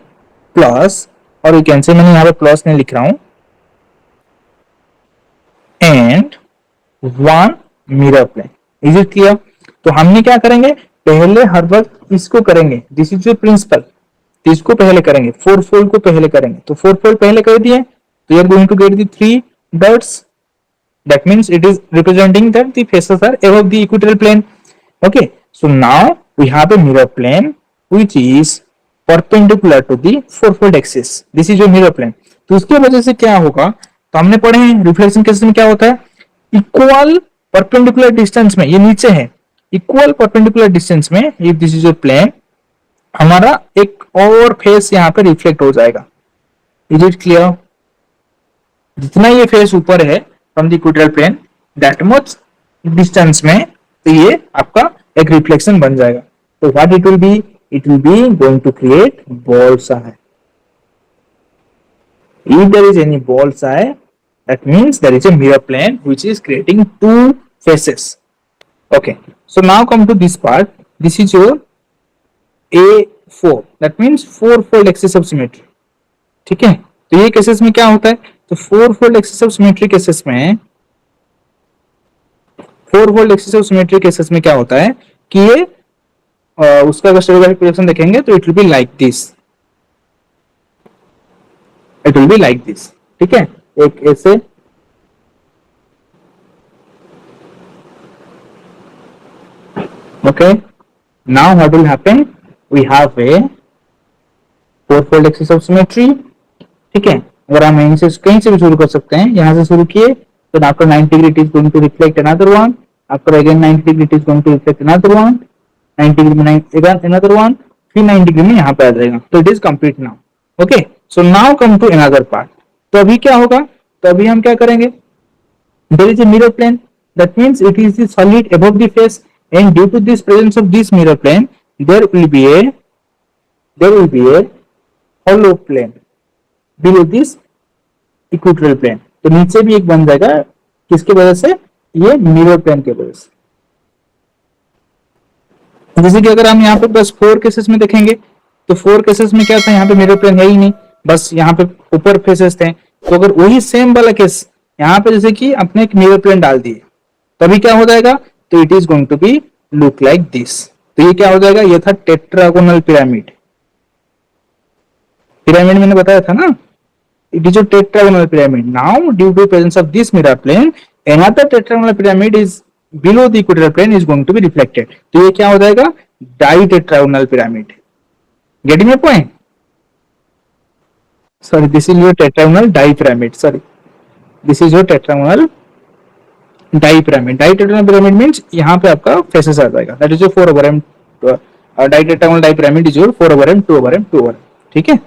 plus, और यू कैन से, मैंने यहाँ पे प्लस नहीं लिख रहा हूं, and one mirror plane. Is it clear? तो हमने क्या करेंगे, पहले हर वक्त इसको करेंगे. This is your principal. इसको पहले करेंगे, फोर फोल्ड को पहले करेंगे. तो फोर फोल्ड पहले कर दिए, तो you are going to get the 3 dots. That means it is representing that the faces are above the equatorial plane. Okay, so now we have a mirror plane which is perpendicular to the four-fold axis. This is your mirror plane. तो उसके वजह से क्या होगा, तो हमने पढ़े हैं रिफ्लेक्शन केस में क्या होता है, इक्वल परपेंडिकुलर डिस्टेंस में, ये नीचे है, इक्वल परपेंडिकुलर डिस्टेंस में, if this is your plane, हमारा एक और फेस यहाँ पे रिफ्लेक्ट हो जाएगा. Is it clear? जितना ये फेस ऊपर है from the equatorial plane, that much distance में, तो ये आपका एक रिफ्लेक्शन बन जाएगा. तो what it will be? It will be going to create bull's eye. If there is any bull's eye, that means there is a mirror plane which is creating two faces. Okay, so now come to this part. This is your A4. That means four-fold axis of symmetry. ठीक है, तो ये केसेस में क्या होता है, तो four fold axis of symmetry cases में, four fold axis of symmetry cases में क्या होता है कि ये उसका अगर स्टेरियोग्राफिक प्रोजेक्शन देखेंगे तो it will be like this. It will be like this. ठीक है, एक ऐसे, okay. Now what will happen, we have a four fold axis of symmetry. ठीक है, अगर हम यहीं से कहीं से भी शुरू कर सकते हैं, यहां से शुरू किए तो after 90 degree it is going to reflect another one, after again 90 degree it is going to reflect another one, 90 degree में अनदर वन, फिर 90 डिग्री में यहां पे आ जाएगा. तो it is complete now. Okay, so now come to another part. तो अभी क्या होगा, तो अभी हम क्या करेंगे, there is a mirror plane, that means it is the solid above the face, and due to this presence of this mirror plane there will be a hollow plane below this equatorial plane. तो नीचे भी एक बन जाएगा, किसके वजह से, ये मिरर प्लेन के वजह से. जैसे कि अगर हम यहाँ पे बस 4 केसेस में देखेंगे, तो 4 केसेस में क्या था, यहाँ पे मिरर प्लेन है ही नहीं, बस यहाँ पे ऊपर फेसेस थे. तो अगर वही सेम वाला केस यहाँ पे जैसे कि अपने एक मिरर प्लेन डाल दिए, तभी क्या हो जाएगा, तो it is going to be look like this. तो ये क्या हो जाएगा, ये था टेट्रागोनल पिरामिड. पिरामिड मैंने बताया था ना, it is a tetragonal pyramid. Now due to presence of this mirror plane, another tetragonal pyramid is below the equatorial plane is going to be reflected. तो ये क्या हो जाएगा, ditetragonal pyramid. Getting my point? Sorry, this is your tetragonal dipyramid. Sorry, this is your tetragonal dipyramid. Ditetragonal pyramid means यहाँ पे आपका faces आ जाएगा. That is your 4/m. Ditetragonal dipyramid is your 4/m, 2/m, 2/m. ठीक है?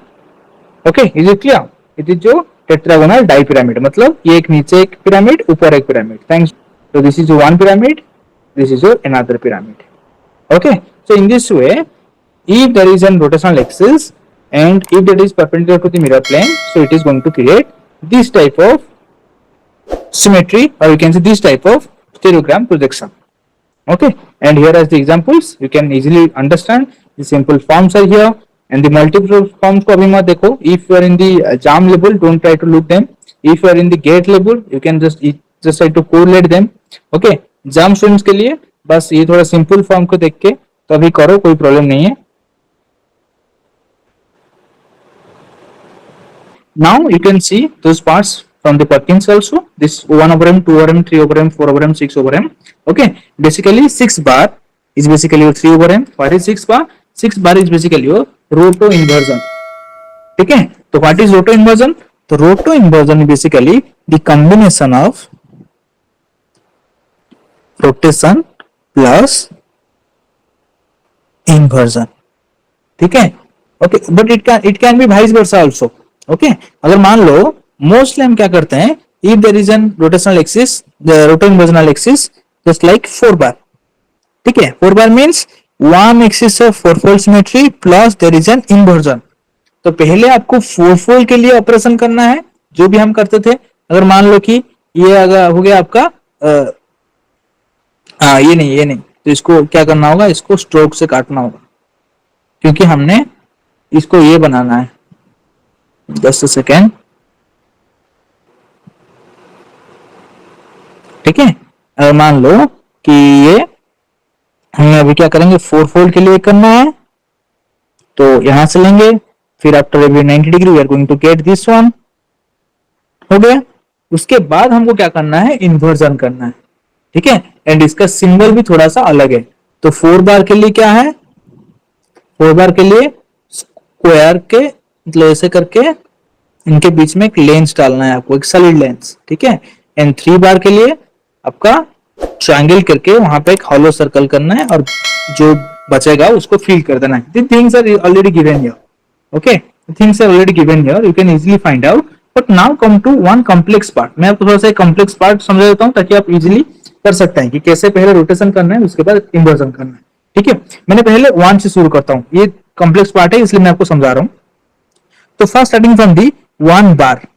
Okay, is it clear? It is जो टेट्रागोनल डाइपिरामिड, मतलब ये एक नीचे एक पिरामिड, ऊपर एक pyramid. Thanks. So this is your one pyramid, this is your another pyramid. Okay, so in this way, if there is a rotational axis and if that is perpendicular to the mirror plane, so it is going to create this type of symmetry, or you can say this type of stereogram projection. Okay, and here as the examples you can easily understand the simple forms are here and the multiple forms को अभी मत देखो. If you are in the jam level, don't try to look them. If you are in the gate level, you can just try to correlate them. Okay, jam students के लिए बस ये थोड़ा simple form को देख के तो अभी करो, कोई प्रॉब्लम नहीं है. Now you can see those parts from the Perkins also. This 1 over m, 2 over m, 3 over m, 4 over m, 6 over m. Okay, basically 6 bar is basically your 3 over m. What is 6 bar? 6 bar is basically your roto inversion. ठीक है, तो what is roto inversion? तो roto inversion is basically the combination of rotation plus inversion. ठीक है, okay, but it can be vice versa also. Okay, अगर मान लो मोस्टली हम क्या करते हैं, if there is an rotational axis, the roto inversional axis just like 4 bar. ठीक है, 4 bar means one axis of 4 fold symmetry plus there is an inversion. तो पहले आपको 4 फोल्ड के लिए ऑपरेशन करना है जो भी हम करते थे. अगर मान लो कि ये अगर हो गया आपका ये नहीं, तो इसको क्या करना होगा, इसको स्ट्रोक से काटना होगा क्योंकि हमने इसको ये बनाना है. Just a second. ठीक है, अगर मान लो कि ये हमें अभी क्या करेंगे, 4 फोल्ड के लिए करना है तो यहां से लेंगे, फिर after every 90 degree we are going to get this one. हो गया. उसके बाद हमको क्या करना है, इन्वर्जन करना है. ठीक है, एंड इसका सिंबल भी थोड़ा सा अलग है. तो 4 बार के लिए क्या है, 4 बार के लिए स्क्वायर के मतलब ऐसे करके इनके बीच में एक लेंस डालना है आपको, एक सॉलिड लेंस. ठीक है, एंड 3 बार के लिए आपका ट्रायंगल करके वहां पे एक हॉलो सर्कल करना है और जो बचेगा उसको फिल कर देना है. The things are already given here. Okay, things are already given here, you can easily find out. But now come to one complex part. मैं आपको थोड़ा सा कॉम्प्लेक्स पार्ट समझा देता हूँ ताकि आप इजीली कर सकते हैं कि कैसे पहले रोटेशन करना है उसके बाद इन्वर्जन करना है. ठीक है, मैंने पहले 1 से शुरू करता हूँ, ये कॉम्प्लेक्स पार्ट है इसलिए मैं आपको समझा रहा हूँ. तो फर्स्ट स्टार्टिंग फ्रॉम दी 1 बार.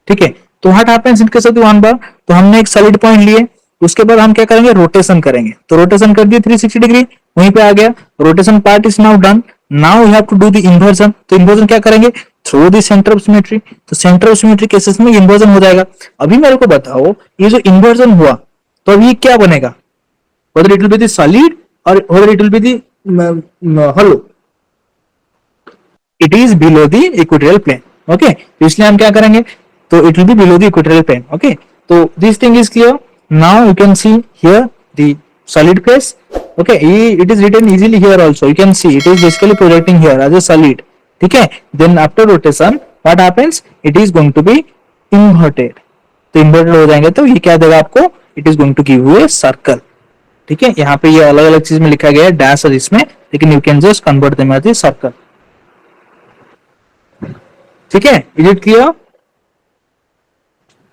ठीक है, तो what happens in case of the 1 बार, तो हमने एक सॉलिड पॉइंट लिए, उसके बाद हम क्या करेंगे, रोटेशन करेंगे. तो रोटेशन कर दिए 360 डिग्री, वहीं पे आ गया. Rotation part is now done. Now we have to do the inversion. तो इन्वर्जन क्या करेंगे, through the centre of symmetry. तो सेंटर ऑफ सिमेट्री केसेस में इन्वर्जन हो जाएगा. अभी मेरे को बताओ, ये जो इन्वर्जन हुआ तो अभी क्या बनेगा, whether it will be the solid or whether it will be the hollow, it is below the equatorial plane. Okay, तो इसलिए हम क्या करेंगे, तो it will be below the equatorial plane. Okay, तो this thing is clear. Now you can see here the solid face. Okay, it is written easily here also. You can see it is basically projecting here as a solid. ठीक है, then after rotation what happens, it is going to be inverted. तो inverted हो जाएंगे तो ये क्या देगा आपको, it is going to give you a circle. ठीक है, यहाँ पे ये अलग अलग चीज में लिखा गया है डैश और इसमें, लेकिन you can just convert them as a circle. ठीक है, is it clear?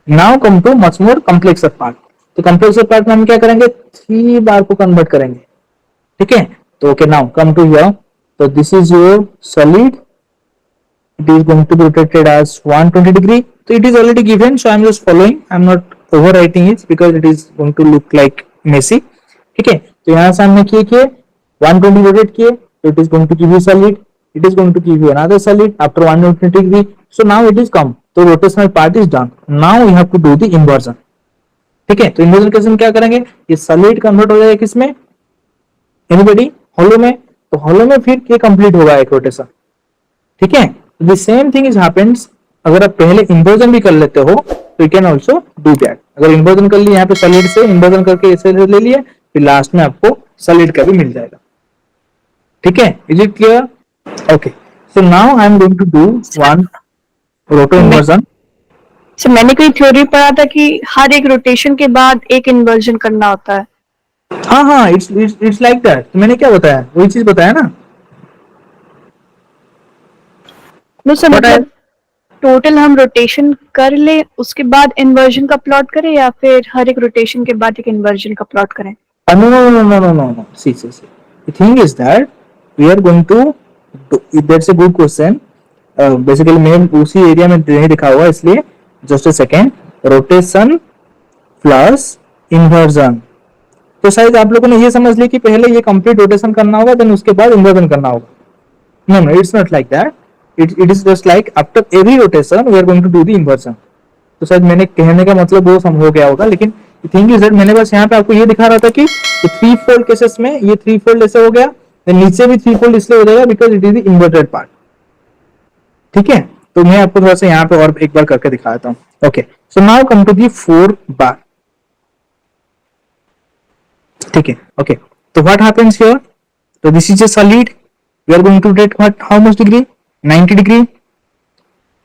Now come to much more complex part. तो कॉम्प्लेक्स पार्ट में हम क्या करेंगे, 3 बार को कन्वर्ट करेंगे. ठीक है, तो okay, now come to here. तो this is your solid, it is going to be rotated as 120 degree. तो it is already given, so I am just following, I am not overwriting it because it is going to look like messy. ठीक है, तो यहां से हमने किए 120 रोटेट किए, तो it is going to give you solid, it is going to give you another solid after 120 degree. So now it is come, तो rotational part is done. Now we have to do the inversion. ठीक है, तो इन्वर्जन केस में क्या करेंगे, ये सॉलिड कन्वर्ट हो जाएगा किसमें, एनीबॉडी, हॉलो में. तो हॉलो में फिर ये कंप्लीट होगा एक रोटेशन. ठीक है, the same thing is happens. अगर आप पहले इन्वर्जन भी कर लेते हो तो you can also do that. अगर इन्वर्जन कर लिया यहाँ पे सॉलिड से, इन्वर्जन करके ऐसे ले लिए, फिर लास्ट में आपको सॉलिड का भी मिल जाएगा. ठीक है, is it clear? Okay, so now I am going to do one roto inversion. Sir मैंने कोई थ्योरी पढ़ा था कि हर एक रोटेशन के बाद एक इन्वर्जन करना होता है. हाँ, इट्स लाइक दैट. तो मैंने क्या बताया, वही चीज बताया ना. नो सर, मतलब टोटल हम रोटेशन कर ले उसके बाद इन्वर्जन का प्लॉट करें या फिर हर एक रोटेशन के बाद एक इन्वर्जन का प्लॉट करें? No. See. The thing is that we are going to do, that's a good question. Basically मैं उसी एरिया में नहीं दिखा हुआ इसलिए just a second. Rotation plus inversion तो शायद आप लोगों ने ये समझ लिया कि पहले ये कंप्लीट रोटेशन करना होगा, देन उसके बाद इन्वर्जन करना होगा. No, no, it's not like that. It is just like after every rotation we are going to do the inversion. तो शायद मैंने कहने का मतलब वो सम हो गया होगा, लेकिन थिंग इज दैट मैंने बस यहाँ पे आपको ये दिखा रहा था कि थ्री फोल्ड केसेस में ये थ्री फोल्ड ऐसे हो गया, तो नीचे भी थ्री फोल्ड इसलिए हो जाएगा because it is the inverted part. ठीक है, तो मैं आपको थोड़ा सा यहाँ पे और एक बार करके दिखाता हूँ. Okay, so now come to the 4 bar. ठीक है, ओके, तो व्हाट हैपेंस हियर, तो this is a solid, we are going to get what, how much degree, 90 degree.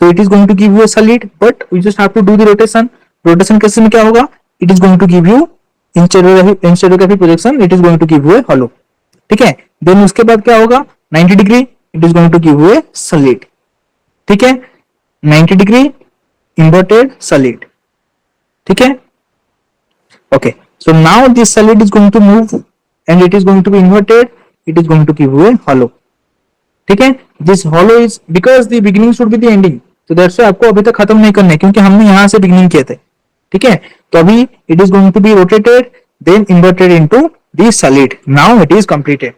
So it is going to give you a solid, but we just have to do the rotation. Rotation case में क्या होगा, it is going to give you in stereographic projection, it is going to give you a hollow. ठीक है, then उसके बाद क्या होगा, 90 degree, it is going to give you a solid. ठीक है, 90 degree inverted solid. ठीक है, okay, so now this solid is going to move and it is going to be inverted, it is going to give you a hollow. ठीक है, this hollow is because the beginning should be the ending, तो दैट्स व्हाई आपको अभी तक खत्म नहीं करना है क्योंकि हमने यहां से बिगिनिंग किए थे. ठीक है, तो अभी it is going to be rotated then inverted into the solid. Now it is completed.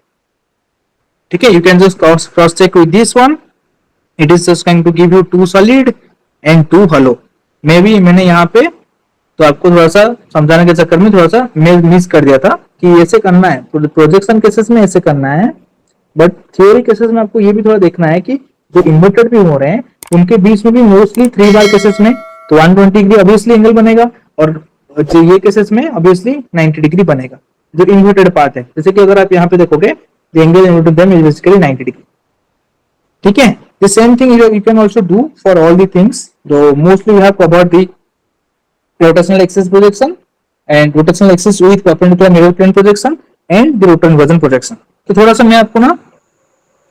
ठीक है, you can just cross check with this one, it is just going to give you 2 solid and 2 hollow. Maybe मैंने यहाँ पे तो आपको थोड़ा सा समझाने के चक्कर में थोड़ा सा मैं मिस कर दिया था कि ऐसे करना है, प्रोजेक्शन केसेस में ऐसे करना है, बट थ्योरी केसेस में आपको ये भी थोड़ा देखना है कि जो इन्वर्टेड भी हो रहे हैं उनके बीच में भी मोस्टली 3 बार केसेस में तो 120 डिग्री ऑब्वियसली एंगल बनेगा और जो ये केसेस में ऑब्वियसली 90 डिग्री बनेगा जो इन्वर्टेड पार्ट है. जैसे कि अगर आप यहाँ पे देखोगे the angle into them is basically 90 degree. ठीक है, the same thing you can also do for all the things. जो मोस्टली we have covered the rotational axis projection and rotational axis with perpendicular mirror plane projection and the rotation inversion projection. तो थोड़ा सा मैं आपको ना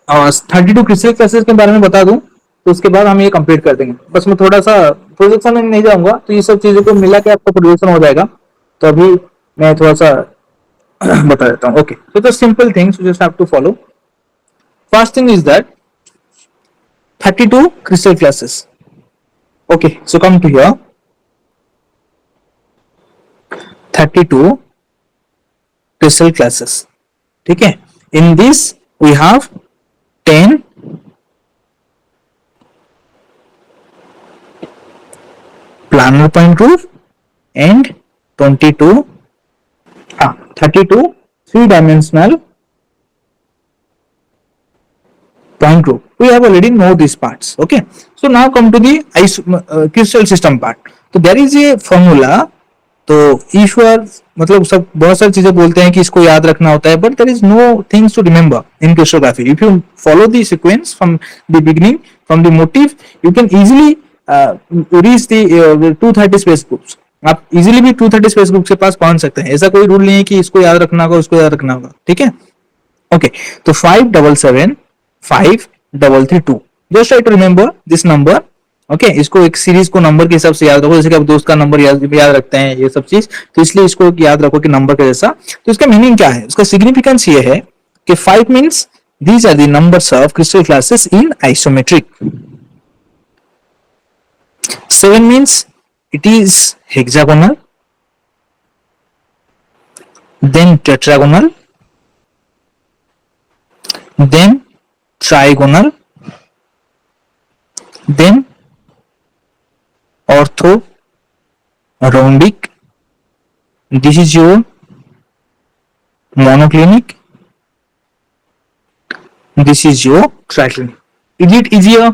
32 क्रिस्टल क्लासेस के बारे में बता दूं तो उसके बाद हम ये कंप्लीट कर देंगे. बस मैं थोड़ा सा प्रोजेक्शन में नहीं जाऊंगा, तो ये सब चीजों को मिला के आपका प्रोजेक्शन हो जाएगा. तो अभी मैं थोड़ा सा बता देता हूँ. Okay, so the simple things you just have to follow. First thing is that 32 crystal classes. Okay, so come to here. 32 crystal classes. ठीक है, in this we have 10 planar point group and 32 32 3-dimensional point group. We have already know these parts. Okay, so now come to the crystal system part. So there is a formula. तो ईश्वर मतलब सब बहुत सारी चीजें बोलते हैं कि इसको याद रखना होता है, but there is no things to remember in crystallography. If you follow the sequence from the beginning from the motive you can easily reach the 230 space groups. आप इजीली भी 230 स्पेस ग्रुप के पास पहुंच सकते हैं. ऐसा कोई रूल नहीं है कि इसको याद रखना होगा उसको याद रखना होगा. ठीक है, ओके, तो 577 5332 just try to remember this number. Okay, इसको एक सीरीज को नंबर के हिसाब से याद रखो, जैसे कि आप दोस्त का नंबर याद रखते हैं ये सब चीज, तो इसलिए इसको याद रखो कि नंबर के जैसा. तो इसका मीनिंग क्या है, उसका सिग्निफिकेंस ये है कि 5 means these are the numbers of crystal classes in isometric. 7 means it is hexagonal, then tetragonal, then trigonal, then ortho rhombic, this is your monoclinic, this is your triclinic. Is it easier?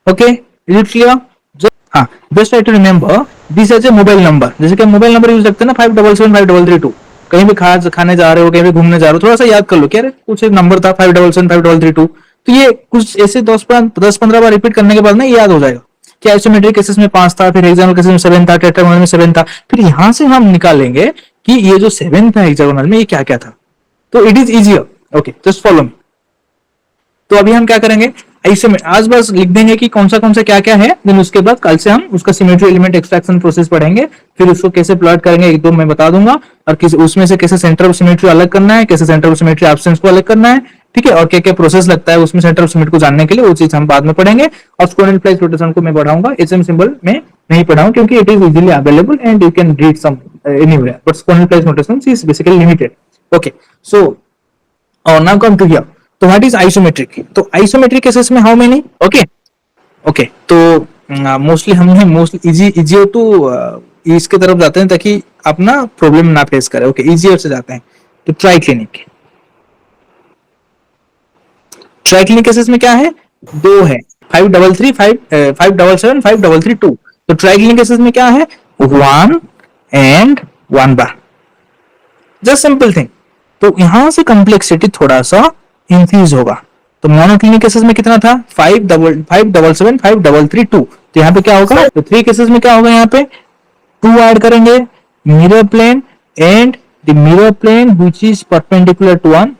Okay, is it clear? Just try to remember this as a mobile number. जैसे कि मोबाइल नंबर यूज रखते हैं ना 5775332. कहीं भी खाने जा रहे हो, कहीं भी घूमने जा रहे हो, थोड़ा सा याद कर लो. क्या कुछ एक नंबर था 5775332, तो ये कुछ ऐसे 10-15 बार रिपीट करने के बाद ना याद हो जाएगा कि आइसोमेट्रिक केसेस में 5 था, फिर हेक्सागोनल केसेस में 7 था, टेट्रागोनल में 7 था. फिर यहां से हम निकालेंगे कि ये जो 7 था हेक्सागोनल में ये क्या क्या था. तो it is easier. Okay, just follow me. तो अभी हम क्या करेंगे, आज बस लिख देंगे कि कौन सा क्या क्या है, देन उसके बाद कल से हम उसका सिमेट्री एलिमेंट एक्सट्रैक्शन प्रोसेस पढ़ेंगे. फिर उसको कैसे प्लॉट करेंगे एक दो मैं बता दूंगा, और किस उसमें से कैसे सेंटर ऑफ सिमेट्री अलग करना है, कैसे सेंटर ऑफ सिमेट्री एब्सेंस को अलग करना है. ठीक है, और क्या क्या प्रोसेस लगता है उसमें सेंटर ऑफ सिमेट्री को जानने के लिए, वो चीज हम बाद में पढ़ेंगे. और स्कोनल प्लेस रोटेशन को मैं पढ़ाऊंगा, एचएम सिंबल में नहीं पढ़ाऊंगा क्योंकि it is easily available and you can read some anywhere, but exponential notation is basically limited. Okay, so now come to here. So what is isometric? तो isometric cases में how many? Okay, okay. तो मोस्टली हमने मोस्टली इजी टू इसके तरफ जाते हैं ताकि आप ना प्रॉब्लम ना फेस करें. ओके, इजियर से जाते हैं. तो ट्राई क्लिनिक केसेस में क्या है? दो है, 533 577 5332. तो ट्राई क्लिनिक केसेस में क्या है? 1 and 1 bar. Just simple thing. तो यहां से कॉम्प्लेक्सिटी थोड़ा सा इंक्रीज होगा. तो मोनोक्लिनिक केसेस में कितना था? 577 5332. तो यहाँ पे क्या होगा? तो 3 केसेस में क्या होगा? यहाँ पे 2 ऐड करेंगे, mirror plane and the mirror plane which is perpendicular to one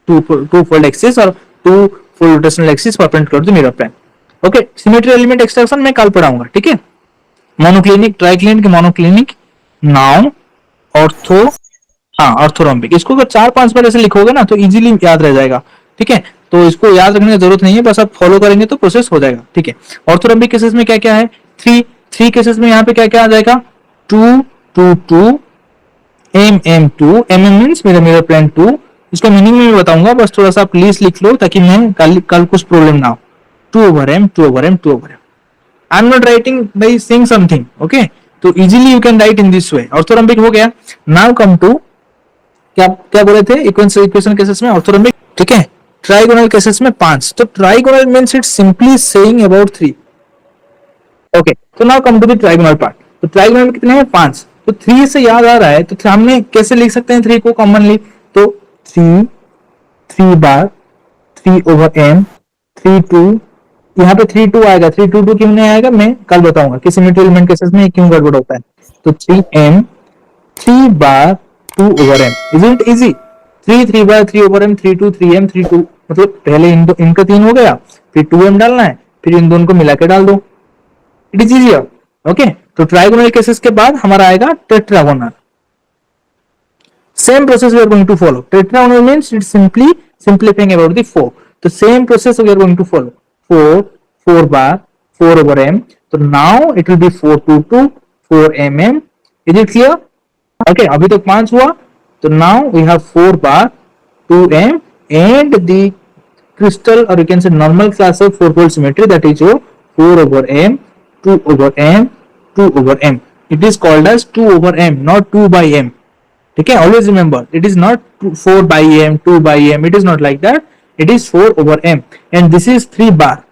two fold axis और 2 fold rotational axis perpendicular to mirror plane. Okay, symmetry element extraction मैं कल पढ़ाऊंगा. ठीक है, monoclinic, triclinic, monoclinic, now ortho, हाँ ऑर्थोरोम्बिक. इसको अगर 4-5 बार ऐसे लिखोगे ना तो इजीली याद रह जाएगा. ठीक है, तो इसको याद रखने की जरूरत नहीं है, बस आप फॉलो करेंगे तो प्रोसेस हो जाएगा. ठीक है, ऑर्थोरोम्बिक केसेस में क्या क्या है? 3 केसेस में यहाँ पे क्या क्या आ जाएगा? 2 2 2 mm2. mm means mirror plane 2. इसका मीनिंग मैं बताऊंगा, बस थोड़ा सा आप प्लीज लिख लो ताकि मैं कल कुछ प्रॉब्लम ना हो. 2/m 2/m 2/m. I am not writing by saying something. Okay, तो easily you can write in this way. Orthorhombic हो गया. नाउ कम टू क्या क्या बोले थे? इक्वेशन केसेस में ऑर्थोरोम्बिक. ठीक है, ट्राइगोनल केसेस में 5. तो trigonal means it's simply saying about 3. Okay, तो now come to the trigonal part. तो ट्राइगोनल में कितने हैं? 5. तो 3 से याद आ रहा है तो हमने कैसे लिख सकते हैं 3 को कॉमनली? तो 3 बार 3/m 3/2. यहाँ पे 3/2 आएगा. 3/2 क्यों नहीं आएगा मैं कल बताऊंगा कि सिमेट्री एलिमेंट केसेस में क्यों गड़बड़ होता है. तो 3m 3 bar 2/m. Is it easy? 3 bar 3/m 3/2 3m 3/2. मतलब पहले इनका 3 हो गया, फिर 2m डालना है, फिर इन दोनों को मिला के डाल दो. It is easier. ओके, तो ट्राइगोनल केसेस के बाद हमारा आएगा tetragonal. Same process we are going to follow. Tetragonal means it's simply simplifying about the 4. The same process we are going to follow. 4 bar 4/m. So now it will be 4/2 4mm. Is it clear? Okay, अभी तक 5 हुआ. So now we have 4 bar 2m and the crystal or you can say normal class of 4-fold symmetry, that is your 4/m 2/m 2/m. It is called as 2/m, not 2/m. ठीक है, always remember it is not 4/m 2/m. It is not like that. It is 4/m and this is 3 bar.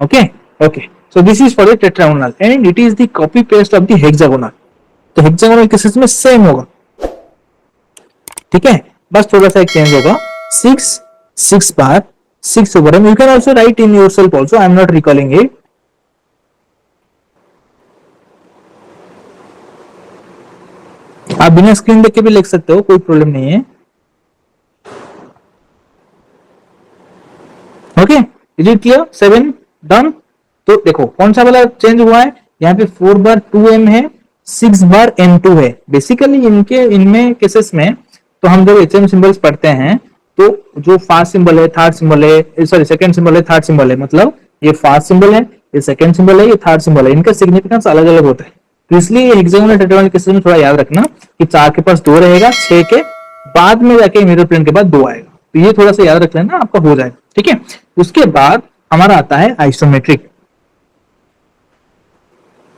Okay okay, so this is for the tetragonal and it is the copy paste of the hexagonal. तो हेक्सागोनल केसेस में सेम होगा. ठीक है, बस थोड़ा सा एक चेंज होगा. 6 बार 6/m. You can also right in yourself also. I am not recalling it. आप बिना स्क्रीन देख के भी लिख सकते हो, कोई प्रॉब्लम नहीं है. Okay, is it clear? 7 done. तो देखो कौन सा वाला चेंज हुआ है. यहाँ पे 4 बार 2m है, 6 बार m2 है. बेसिकली इनमें केसेस में तो हम जब HM सिंबल्स पढ़ते हैं तो जो फर्स्ट सिंबल है, थर्ड सिंबल है, सॉरी सेकंड सिंबल है, थर्ड सिंबल है, मतलब ये फर्स्ट सिंबल है, ये सेकंड सिंबल है, ये थर्ड सिंबल है. इनका सिग्निफिकेंस अलग अलग होता है. तो इसलिए हेक्सागोनल टेट्रागोनल केसेस में थोड़ा याद रखना कि 4 के पास 2 रहेगा, 6 के बाद में जाके मिरर प्लेन के बाद 2 आएगा. तो ये थोड़ा सा याद रख लेना, आपका हो जाएगा. ठीक है, उसके बाद हमारा आता है isometric.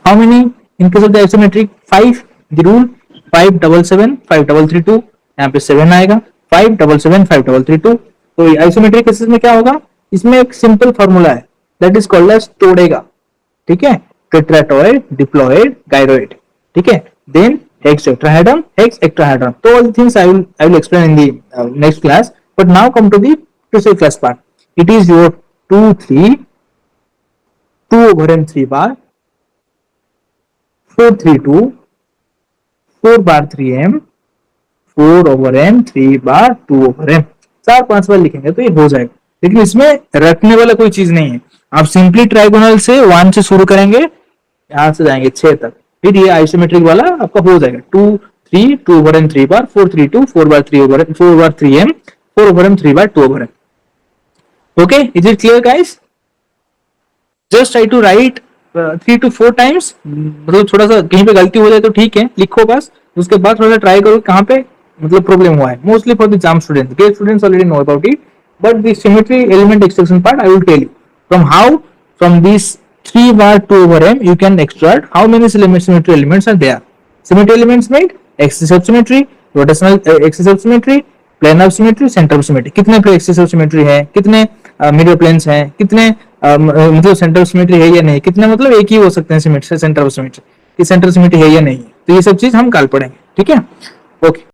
How many in case of the isometric? 5. The rule 577 5332. यहाँ पे 7 आएगा. 577 5332. तो आइसोमेट्रिक केसेस में क्या होगा? इसमें एक सिंपल फॉर्मूला है, दैट इज कॉल्ड एज टोडेगा. ठीक है, tetratoid, diploid, gyroid. ठीक है, then hex tetrahedron, hex octahedron. So all the things I will explain in the next class. But now come to the crucial class part. It is your 2/m 3 bar 4/32 4/3m 4/m 3 bar 2/m. 4-5 बार लिखेंगे तो ये हो जाएगा. लेकिन इसमें रखने वाला कोई चीज नहीं है. आप सिंपली ट्राइगोनल से 1 से शुरू करेंगे, यहां से जाएंगे 6 तक, फिर ये आइसोमेट्रिक वाला आपका हो जाएगा. 2 3 2/m 3 bar 4/32 4/3/m 4/3m 4/m 3 bar 2/m. Okay, is it clear guys? Just try to write 3 to 4 times, मतलब थोड़ा सा कहीं पे गलती हो जाए तो ठीक है, लिखो बस, उसके बाद थोड़ा सा ट्राई करो कहाँ पे मतलब प्रॉब्लम हुआ है. Mostly for the jam student, gate students already know about it, but the symmetry element extraction part I will tell you from how, from these 3 bar 2 over m you can extract how many symmetry elements are there. Symmetry elements mean axis of symmetry, rotational axis of symmetry, plane of symmetry, center of symmetry. कितने axis of symmetry है, कितने मिरर प्लेन्स हैं, कितने मतलब सेंटर ऑफ सिमेट्री है या नहीं, कितने मतलब एक ही हो सकते हैं सिमेट्री सेंटर ऑफ सिमेट्री, कि सेंटर सिमेट्री है या नहीं. तो ये सब चीज हम कल पढ़ेंगे. ठीक है, ओके.